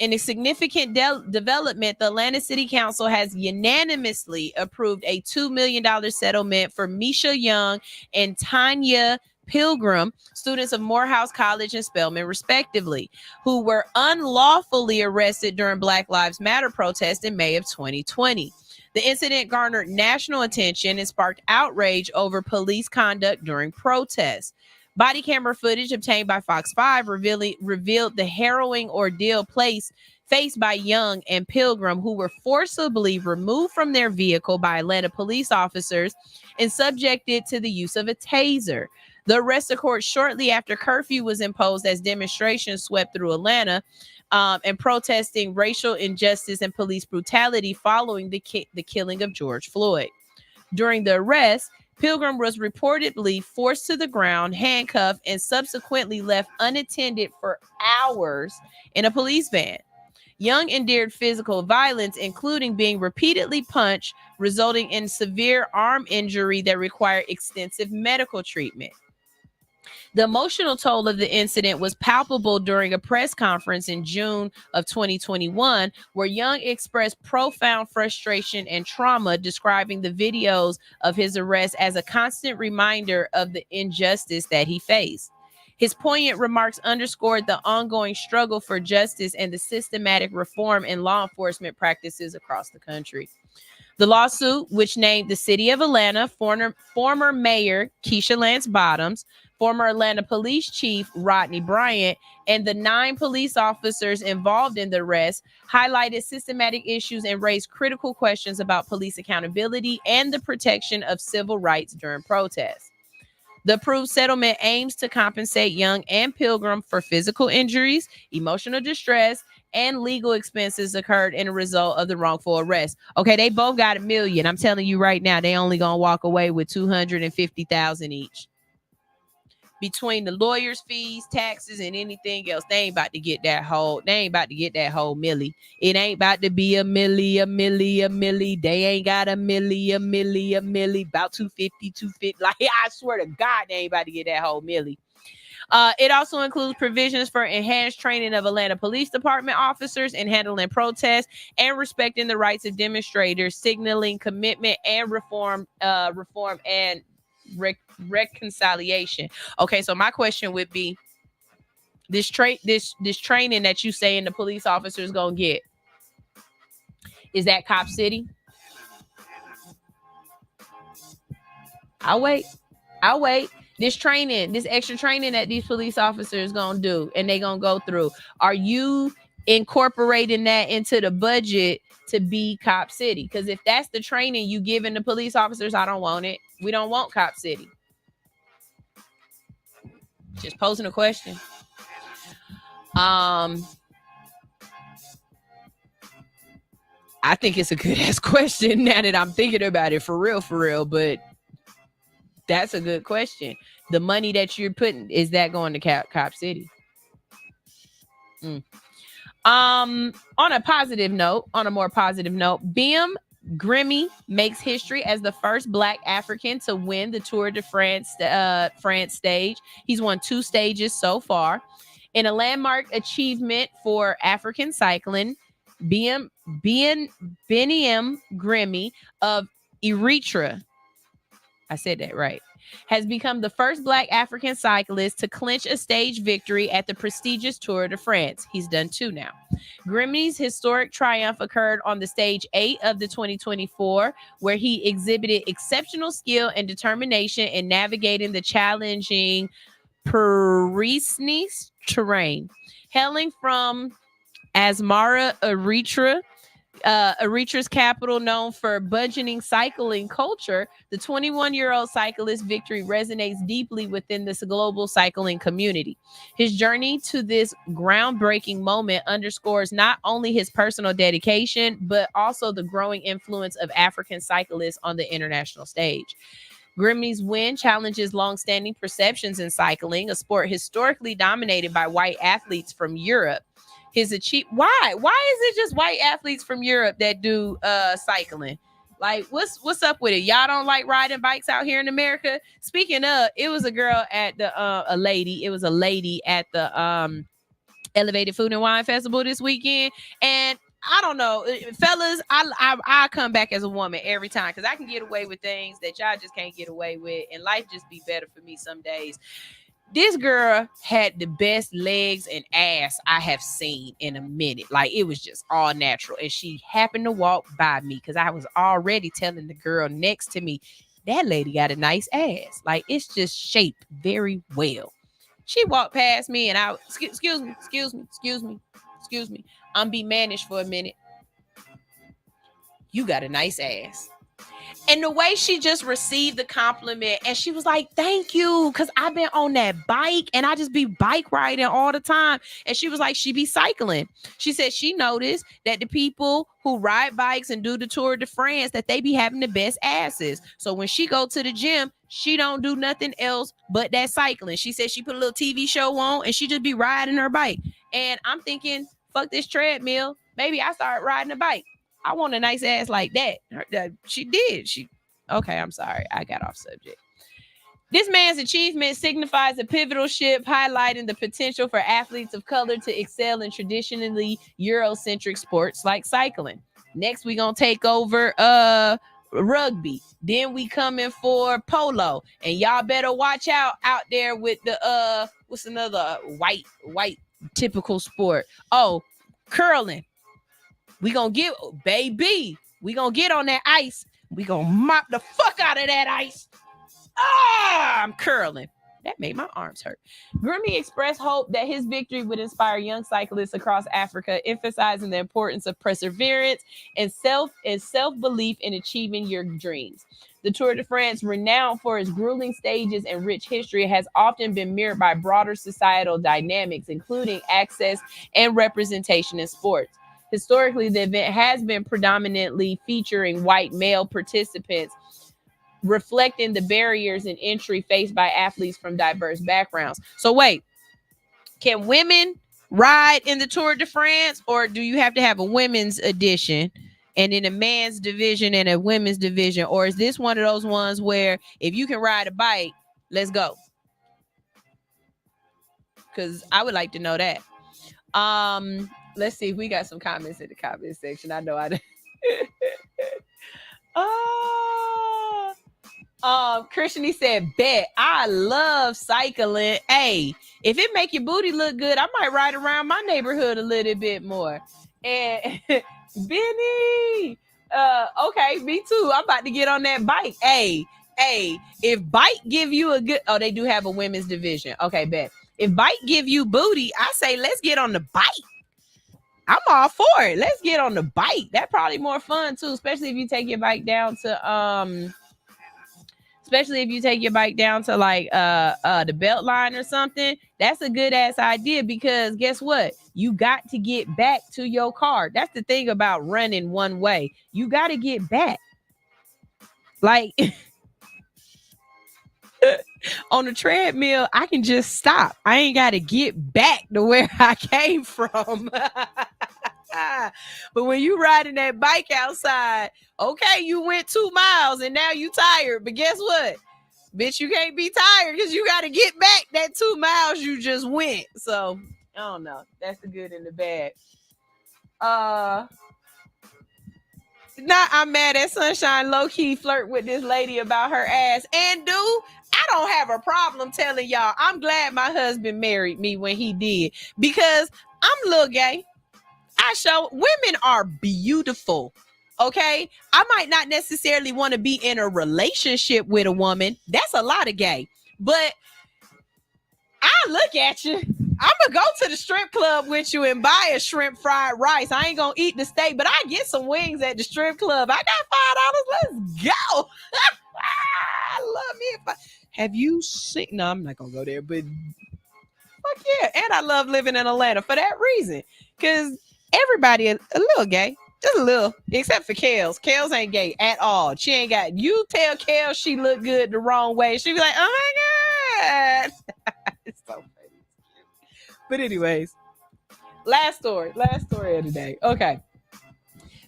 In a significant development, the Atlanta City Council has unanimously approved a $2 million settlement for Misha Young and Tanya Pilgrim, students of Morehouse College and Spelman, respectively, who were unlawfully arrested during Black Lives Matter protests in May of 2020. The incident garnered national attention and sparked outrage over police conduct during protests. Body camera footage obtained by Fox 5 revealed the harrowing ordeal faced by Young and Pilgrim, who were forcibly removed from their vehicle by Atlanta police officers and subjected to the use of a taser. The arrest occurred shortly after curfew was imposed as demonstrations swept through Atlanta, and protesting racial injustice and police brutality following the killing of George Floyd. During the arrest, Pilgrim was reportedly forced to the ground, handcuffed, and subsequently left unattended for hours in a police van. Young endured physical violence, including being repeatedly punched, resulting in severe arm injury that required extensive medical treatment. The emotional toll of the incident was palpable during a press conference in June of 2021, where Young expressed profound frustration and trauma, describing the videos of his arrest as a constant reminder of the injustice that he faced. His poignant remarks underscored the ongoing struggle for justice and the systematic reform in law enforcement practices across the country. The lawsuit, which named the city of Atlanta, former mayor Keisha Lance Bottoms, former Atlanta police chief Rodney Bryant, and the 9 police officers involved in the arrest, highlighted systematic issues and raised critical questions about police accountability and the protection of civil rights during protests. The approved settlement aims to compensate Young and Pilgrim for physical injuries, emotional distress, and legal expenses occurred in a result of the wrongful arrest. Okay, they both got $1 million. I'm telling you right now, they only gonna walk away with $250,000 each. Between the lawyers' fees, taxes, and anything else, they ain't about to get that whole milli. It ain't about to be a milli. They ain't got a milli, about 250. Like, I swear to God, they ain't about to get that whole milli. It also includes provisions for enhanced training of Atlanta Police Department officers in handling protests and respecting the rights of demonstrators, signaling commitment and reform and reconciliation. Okay, so my question would be, this training that you saying the police officers gonna get, is that Cop City? I'll wait. This extra training that these police officers gonna do and they gonna go through, are you incorporating that into the budget to be Cop City. Because if that's the training you giving the police officers, I don't want it. We don't want Cop City. Just posing a question. I think it's a good ass question now that I'm thinking about it for real, but that's a good question. The money that you're putting, is that going to Cop City? On a more positive note, Bim Grimmy makes history as the first Black African to win the Tour de France stage. He's won 2 stages so far. In a landmark achievement for African cycling, Biniam Grimmy of Eritrea, I said that right, has become the first Black African cyclist to clinch a stage victory at the prestigious Tour de France. He's done 2 now. Grimmy's historic triumph occurred on the stage 8 of the 2024, where he exhibited exceptional skill and determination in navigating the challenging Pyrenees terrain. Hailing from Asmara, Eritrea's capital, known for burgeoning cycling culture, the 21-year-old cyclist victory resonates deeply within this global cycling community. His journey to this groundbreaking moment underscores not only his personal dedication, but also the growing influence of African cyclists on the international stage. Grimmy's win challenges long-standing perceptions in cycling, a sport historically dominated by white athletes from Europe. Why is it just white athletes from Europe that do cycling? Like, what's up with it? Y'all don't like riding bikes out here in America? Speaking of, it was a girl at the a lady at the Elevated Food and Wine Festival this weekend, and I don't know, fellas, I come back as a woman every time because I can get away with things that y'all just can't get away with, and life just be better for me some days. This girl had the best legs and ass I have seen in a minute. Like, it was just all natural. And she happened to walk by me because I was already telling the girl next to me, that lady got a nice ass. Like, it's just shaped very well. She walked past me and I, excuse me. I'm be managed for a minute. You got a nice ass. And the way she just received the compliment, and she was like, thank you, because I've been on that bike and I just be bike riding all the time. And she was like, she be cycling. She said she noticed that the people who ride bikes and do the Tour de France, that they be having the best asses. So when she go to the gym, she don't do nothing else but that cycling. She said she put a little TV show on and she just be riding her bike. And I'm thinking, fuck this treadmill. Maybe I start riding a bike. I want a nice ass like that. She did. Okay, I'm sorry. I got off subject. This man's achievement signifies a pivotal shift, highlighting the potential for athletes of color to excel in traditionally Eurocentric sports like cycling. Next, we're going to take over rugby. Then we coming for polo. And y'all better watch out there with the, what's another white typical sport? Oh, curling. We gonna get on that ice. We gonna mop the fuck out of that ice. I'm curling. That made my arms hurt. Grimmy expressed hope that his victory would inspire young cyclists across Africa, emphasizing the importance of perseverance and self-belief in achieving your dreams. The Tour de France, renowned for its grueling stages and rich history, has often been mirrored by broader societal dynamics, including access and representation in sports. Historically, the event has been predominantly featuring white male participants, reflecting the barriers in entry faced by athletes from diverse backgrounds. So wait, can women ride in the Tour de France, or do you have to have a women's edition and then a man's division and a women's division? Or is this one of those ones where if you can ride a bike, let's go? Because I would like to know that. Let's see if we got some comments in the comment section. I know I did. Christian said, bet. I love cycling. Hey, if it make your booty look good, I might ride around my neighborhood a little bit more. And Benny, okay, me too. I'm about to get on that bike. Hey, if bike give you a good, they do have a women's division. Okay, bet. If bike give you booty, I say let's get on the bike. I'm all for it. Let's get on the bike. That's probably more fun too, especially if you take your bike down to like the belt line or something. That's a good ass idea, because guess what? You got to get back to your car. That's the thing about running one way. You got to get back. Like on the treadmill, I can just stop. I ain't got to get back to where I came from. But when you riding that bike outside, okay, you went 2 miles and now you tired. But guess what? Bitch, you can't be tired because you got to get back that 2 miles you just went. So, I don't know. That's the good and the bad. I'm mad at Sunshine low-key flirt with this lady about her ass. And dude, I don't have a problem telling y'all, I'm glad my husband married me when he did, because I'm a little gay. Women are beautiful. Okay, I might not necessarily want to be in a relationship with a woman. That's a lot of gay. But I look at you. I'm gonna go to the strip club with you and buy a shrimp fried rice. I ain't gonna eat the steak, but I get some wings at the strip club. I got $5. Let's go. I love me. Have you seen? No, I'm not gonna go there. But fuck yeah, and I love living in Atlanta for that reason, because everybody a little gay. Just a little, except for Kels. Kels ain't gay at all. She ain't got, you tell Kels she look good the wrong way, she be like, oh my God. It's so funny. But anyways, last story of the day. Okay.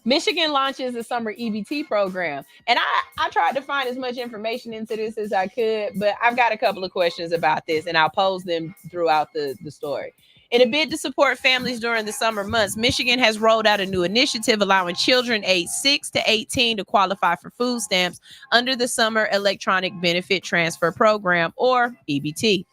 Michigan launches a summer EBT program. And I tried to find as much information into this as I could, but I've got a couple of questions about this, and I'll pose them throughout the story. In a bid to support families during the summer months, Michigan has rolled out a new initiative allowing children aged 6 to 18 to qualify for food stamps under the Summer Electronic Benefit Transfer Program, or EBT.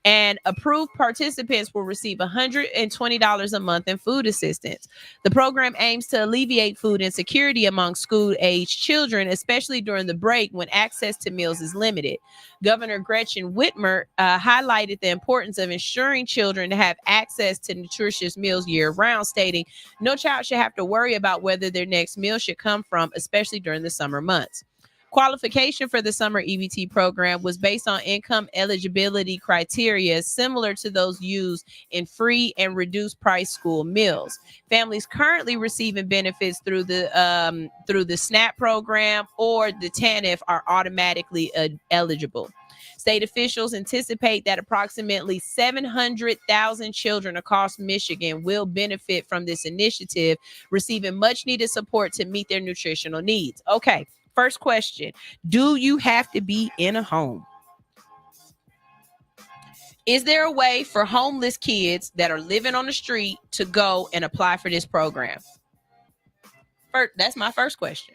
And approved participants will receive $120 a month in food assistance. The program aims to alleviate food insecurity among school-aged children, especially during the break when access to meals is limited. Governor Gretchen Whitmer highlighted the importance of ensuring children to have access to nutritious meals year-round, stating, "No child should have to worry about whether their next meal should come from, especially during the summer months." Qualification for the summer EBT program was based on income eligibility criteria similar to those used in free and reduced price school meals. Families currently receiving benefits through the SNAP program or the TANF are automatically eligible. State officials anticipate that approximately 700,000 children across Michigan will benefit from this initiative, receiving much needed support to meet their nutritional needs. Okay. First question, do you have to be in a home? Is there a way for homeless kids that are living on the street to go and apply for this program? First, that's my first question.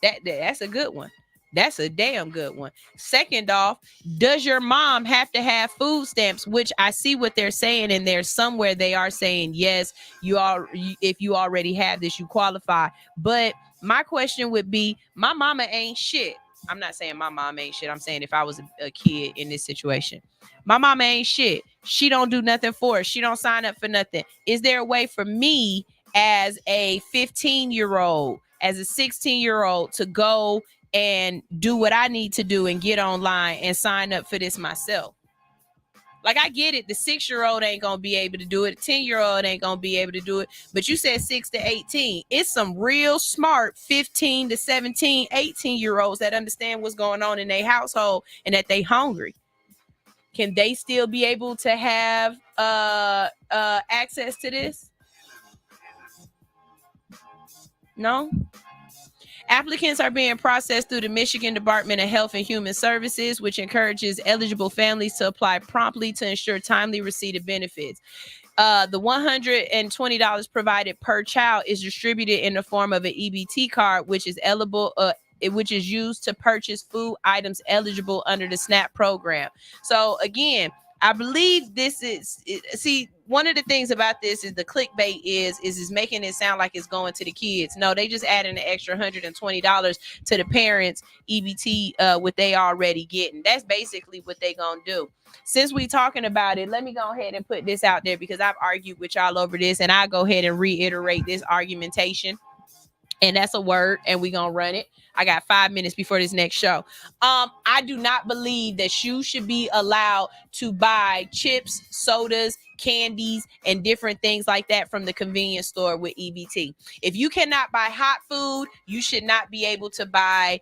That's a good one. That's a damn good one. Second off, does your mom have to have food stamps? Which I see what they're saying, and there's somewhere they are saying, yes, if you already have this, you qualify. But my question would be, my mama ain't shit. I'm not saying my mom ain't shit. I'm saying if I was a kid in this situation, my mama ain't shit. She don't do nothing for us. She don't sign up for nothing. Is there a way for me as a 15-year-old, as a 16-year-old to go and do what I need to do and get online and sign up for this myself? Like, I get it. The 6-year-old ain't going to be able to do it. The 10-year-old ain't going to be able to do it. But you said 6 to 18. It's some real smart 15 to 17, 18-year-olds that understand what's going on in their household and that they hungry. Can they still be able to have access to this? No? Applicants are being processed through the Michigan Department of Health and Human Services, which encourages eligible families to apply promptly to ensure timely receipt of benefits. The $120 provided per child is distributed in the form of an EBT card, which is which is used to purchase food items eligible under the SNAP program. So again, I believe this is see, one of the things about this is the clickbait is making it sound like it's going to the kids. No, they just adding an extra $120 to the parents EBT what they already getting. That's basically what they gonna do. Since we talking about it, let me go ahead and put this out there because I've argued with y'all over this, and I'll go ahead and reiterate this argumentation. And that's a word, and we gonna run it. I got 5 minutes before this next show. I do not believe that you should be allowed to buy chips, sodas, candies, and different things like that from the convenience store with EBT. If you cannot buy hot food, you should not be able to buy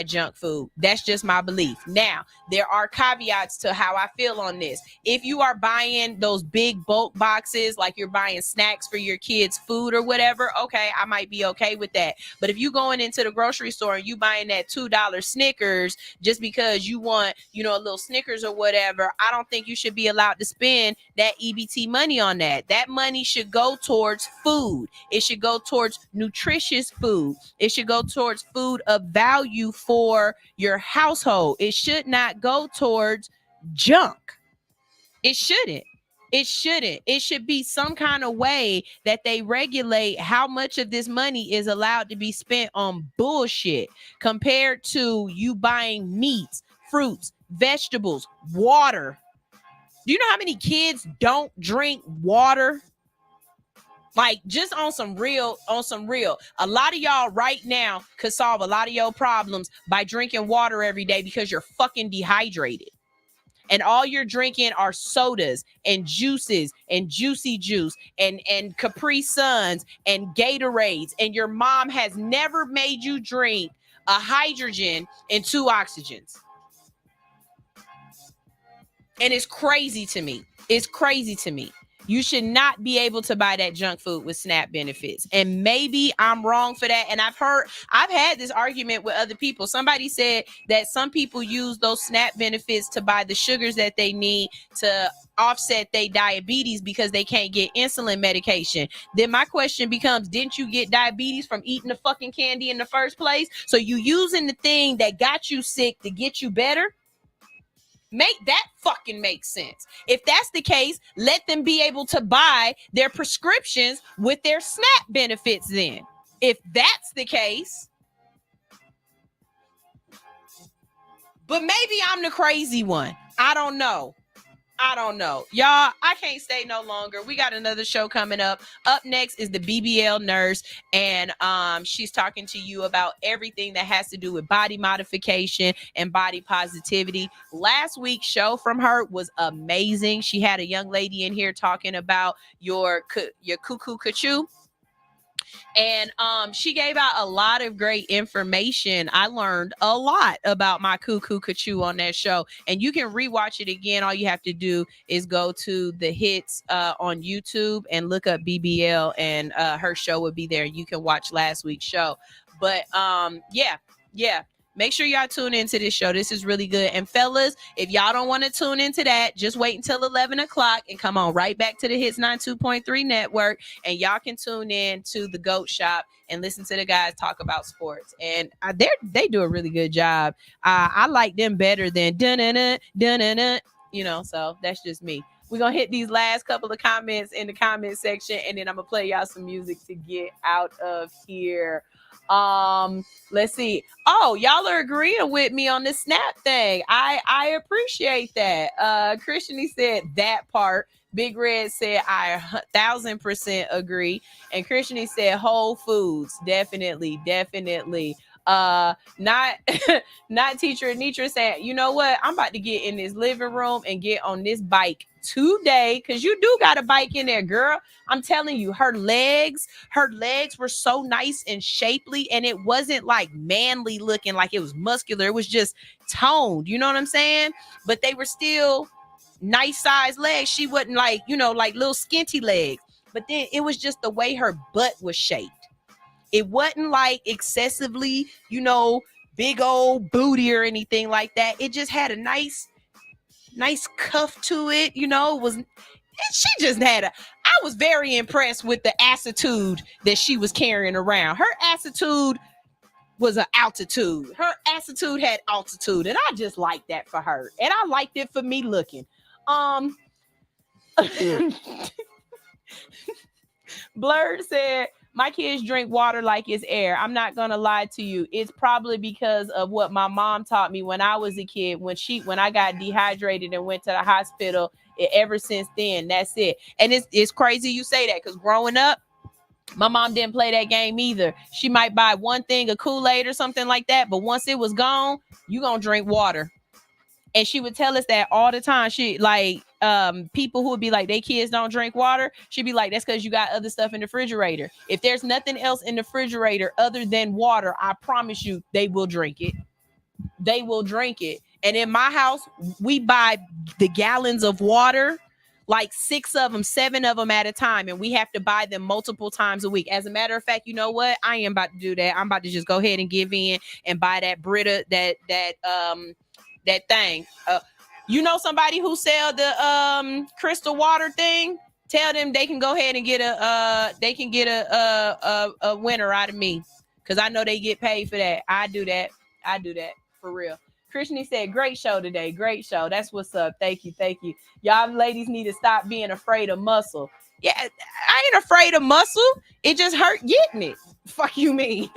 junk food. That's just my belief. Now, there are caveats to how I feel on this. If you are buying those big bulk boxes, like you're buying snacks for your kids' food or whatever, okay, I might be okay with that. But if you going into the grocery store and you buying that $2 Snickers just because you want, a little Snickers or whatever, I don't think you should be allowed to spend that EBT money on that. That money should go towards food. It should go towards nutritious food. It should go towards food of value for your household. It should not go towards junk. It shouldn't. It shouldn't. It should be some kind of way that they regulate how much of this money is allowed to be spent on bullshit compared to you buying meats, fruits, vegetables, water. Do you know how many kids don't drink water? Like, just on some real. A lot of y'all right now could solve a lot of your problems by drinking water every day because you're fucking dehydrated. And all you're drinking are sodas and juices and juicy juice and Capri Suns and Gatorades. And your mom has never made you drink a hydrogen and 2 oxygens. And it's crazy to me. It's crazy to me. You should not be able to buy that junk food with SNAP benefits. And maybe I'm wrong for that. And I've had this argument with other people. Somebody said that some people use those SNAP benefits to buy the sugars that they need to offset their diabetes because they can't get insulin medication. Then my question becomes, didn't you get diabetes from eating the fucking candy in the first place? So you using the thing that got you sick to get you better? Make that fucking make sense. If that's the case, let them be able to buy their prescriptions with their SNAP benefits then. If that's the case. But maybe I'm the crazy one. I don't know. Y'all, I can't stay no longer. We got another show coming up. Up next is the BBL nurse, and she's talking to you about everything that has to do with body modification and body positivity. Last week's show from her was amazing. She had a young lady in here talking about your cuckoo cachoo. And she gave out a lot of great information. I learned a lot about my cuckoo cachoo on that show. And you can rewatch it again. All you have to do is go to the hits on YouTube and look up BBL, and her show will be there. You can watch last week's show. But yeah. Make sure y'all tune into this show. This is really good. And fellas, if y'all don't want to tune into that, just wait until 11 o'clock and come on right back to the Hits 92.3 network. And y'all can tune in to the GOAT Shop and listen to the guys talk about sports. And they do a really good job. I like them better than dun-dun-dun, so that's just me. We're going to hit these last couple of comments in the comment section, and then I'm going to play y'all some music to get out of here. Let's see. Oh, y'all are agreeing with me on the SNAP thing. I appreciate that. Christian said that part. Big Red said I 1,000% agree. And Christian said Whole Foods. Definitely. Not Teacher Anitra saying, you know what? I'm about to get in this living room and get on this bike today, because you do got a bike in there, girl. I'm telling you, her legs were so nice and shapely, and it wasn't like manly looking, like it was muscular. It was just toned, you know what I'm saying? But they were still nice sized legs. She wasn't like, like little skinty legs. But then it was just the way her butt was shaped. It wasn't like excessively, big old booty or anything like that. It just had a nice cuff to it, I was very impressed with the attitude that she was carrying around. Her attitude was an altitude. Her attitude had altitude, and I just liked that for her, and I liked it for me looking. Blurred said, my kids drink water like it's air. I'm not gonna lie to you. It's probably because of what my mom taught me when I was a kid. When I got dehydrated and went to the hospital, ever since then, that's it. And it's crazy you say that, because growing up, my mom didn't play that game either. She might buy one thing, a Kool-Aid or something like that, but once it was gone, you gonna drink water. And she would tell us that all the time. She like people who would be like, they kids don't drink water. She'd be like, that's because you got other stuff in the refrigerator. If there's nothing else in the refrigerator other than water, I promise you they will drink it. They will drink it. And in my house, we buy the gallons of water, like 6 of them, 7 of them at a time. And we have to buy them multiple times a week. As a matter of fact, you know what? I am about to do that. I'm about to just go ahead and give in and buy that Brita, that thing. You know somebody who sell the crystal water thing? Tell them they can go ahead and get a winner out of me, because I know they get paid for that. I do that for real. Krishni said, great show today. Great show. That's what's up. Thank you. Y'all ladies need to stop being afraid of muscle. Yeah, I ain't afraid of muscle. It just hurt getting it. Fuck you mean?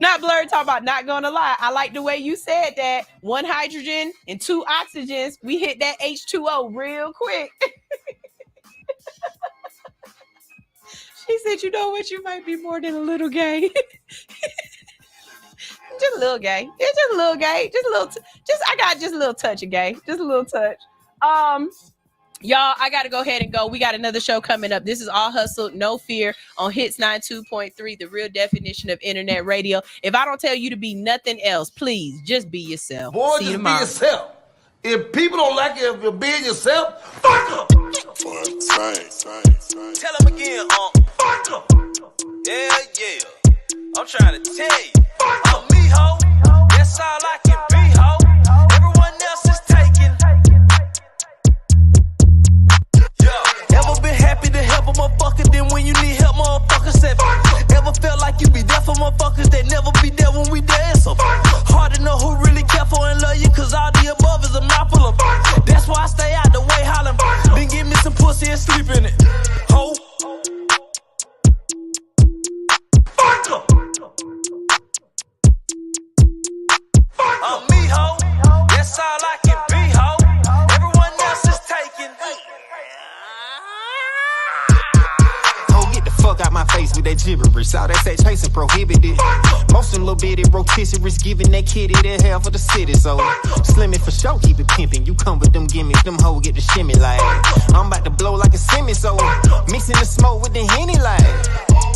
Not Blurred talking about not gonna lie. I like the way you said that. 1 hydrogen and 2 oxygens. We hit that H2O real quick. She said, you know what? You might be more than a little gay. Just a little gay. It's just a little gay. I got just a little touch of gay. Just a little touch. Y'all, I got to go ahead and go. We got another show coming up. This is All Hustle, No Fear on Hits 92.3, the real definition of internet radio. If I don't tell you to be nothing else, please just be yourself. Boy, see you just tomorrow. be yourself. If people don't like it, if you're being yourself, fuck them. Tell them again, fuck them. Yeah. I'm trying to tell you. I'm me, ho. That's all I can be, ho. Everyone else is taken. Ever been happy to help a motherfucker, then when you need help, motherfucker said ever felt like you be there for motherfuckers that never be there when we dance? So hard to know who really care for and love you, cause all the above is a mouthful of. That's why I stay out the way hollering. Then give me some pussy and sleep in it. Ho. Fuck em. I'm me, ho. That's all I can be, ho. Everyone else is taken. Fuck out my face with that gibberish. All that sex chasing prohibited. Most of them little bitty rotisseries, giving that kitty the hell for the city. So slimming for sure, keep it pimping. You come with them gimmicks, them hoes get the shimmy like. I'm about to blow like a semi, so mixing the smoke with the Henny like.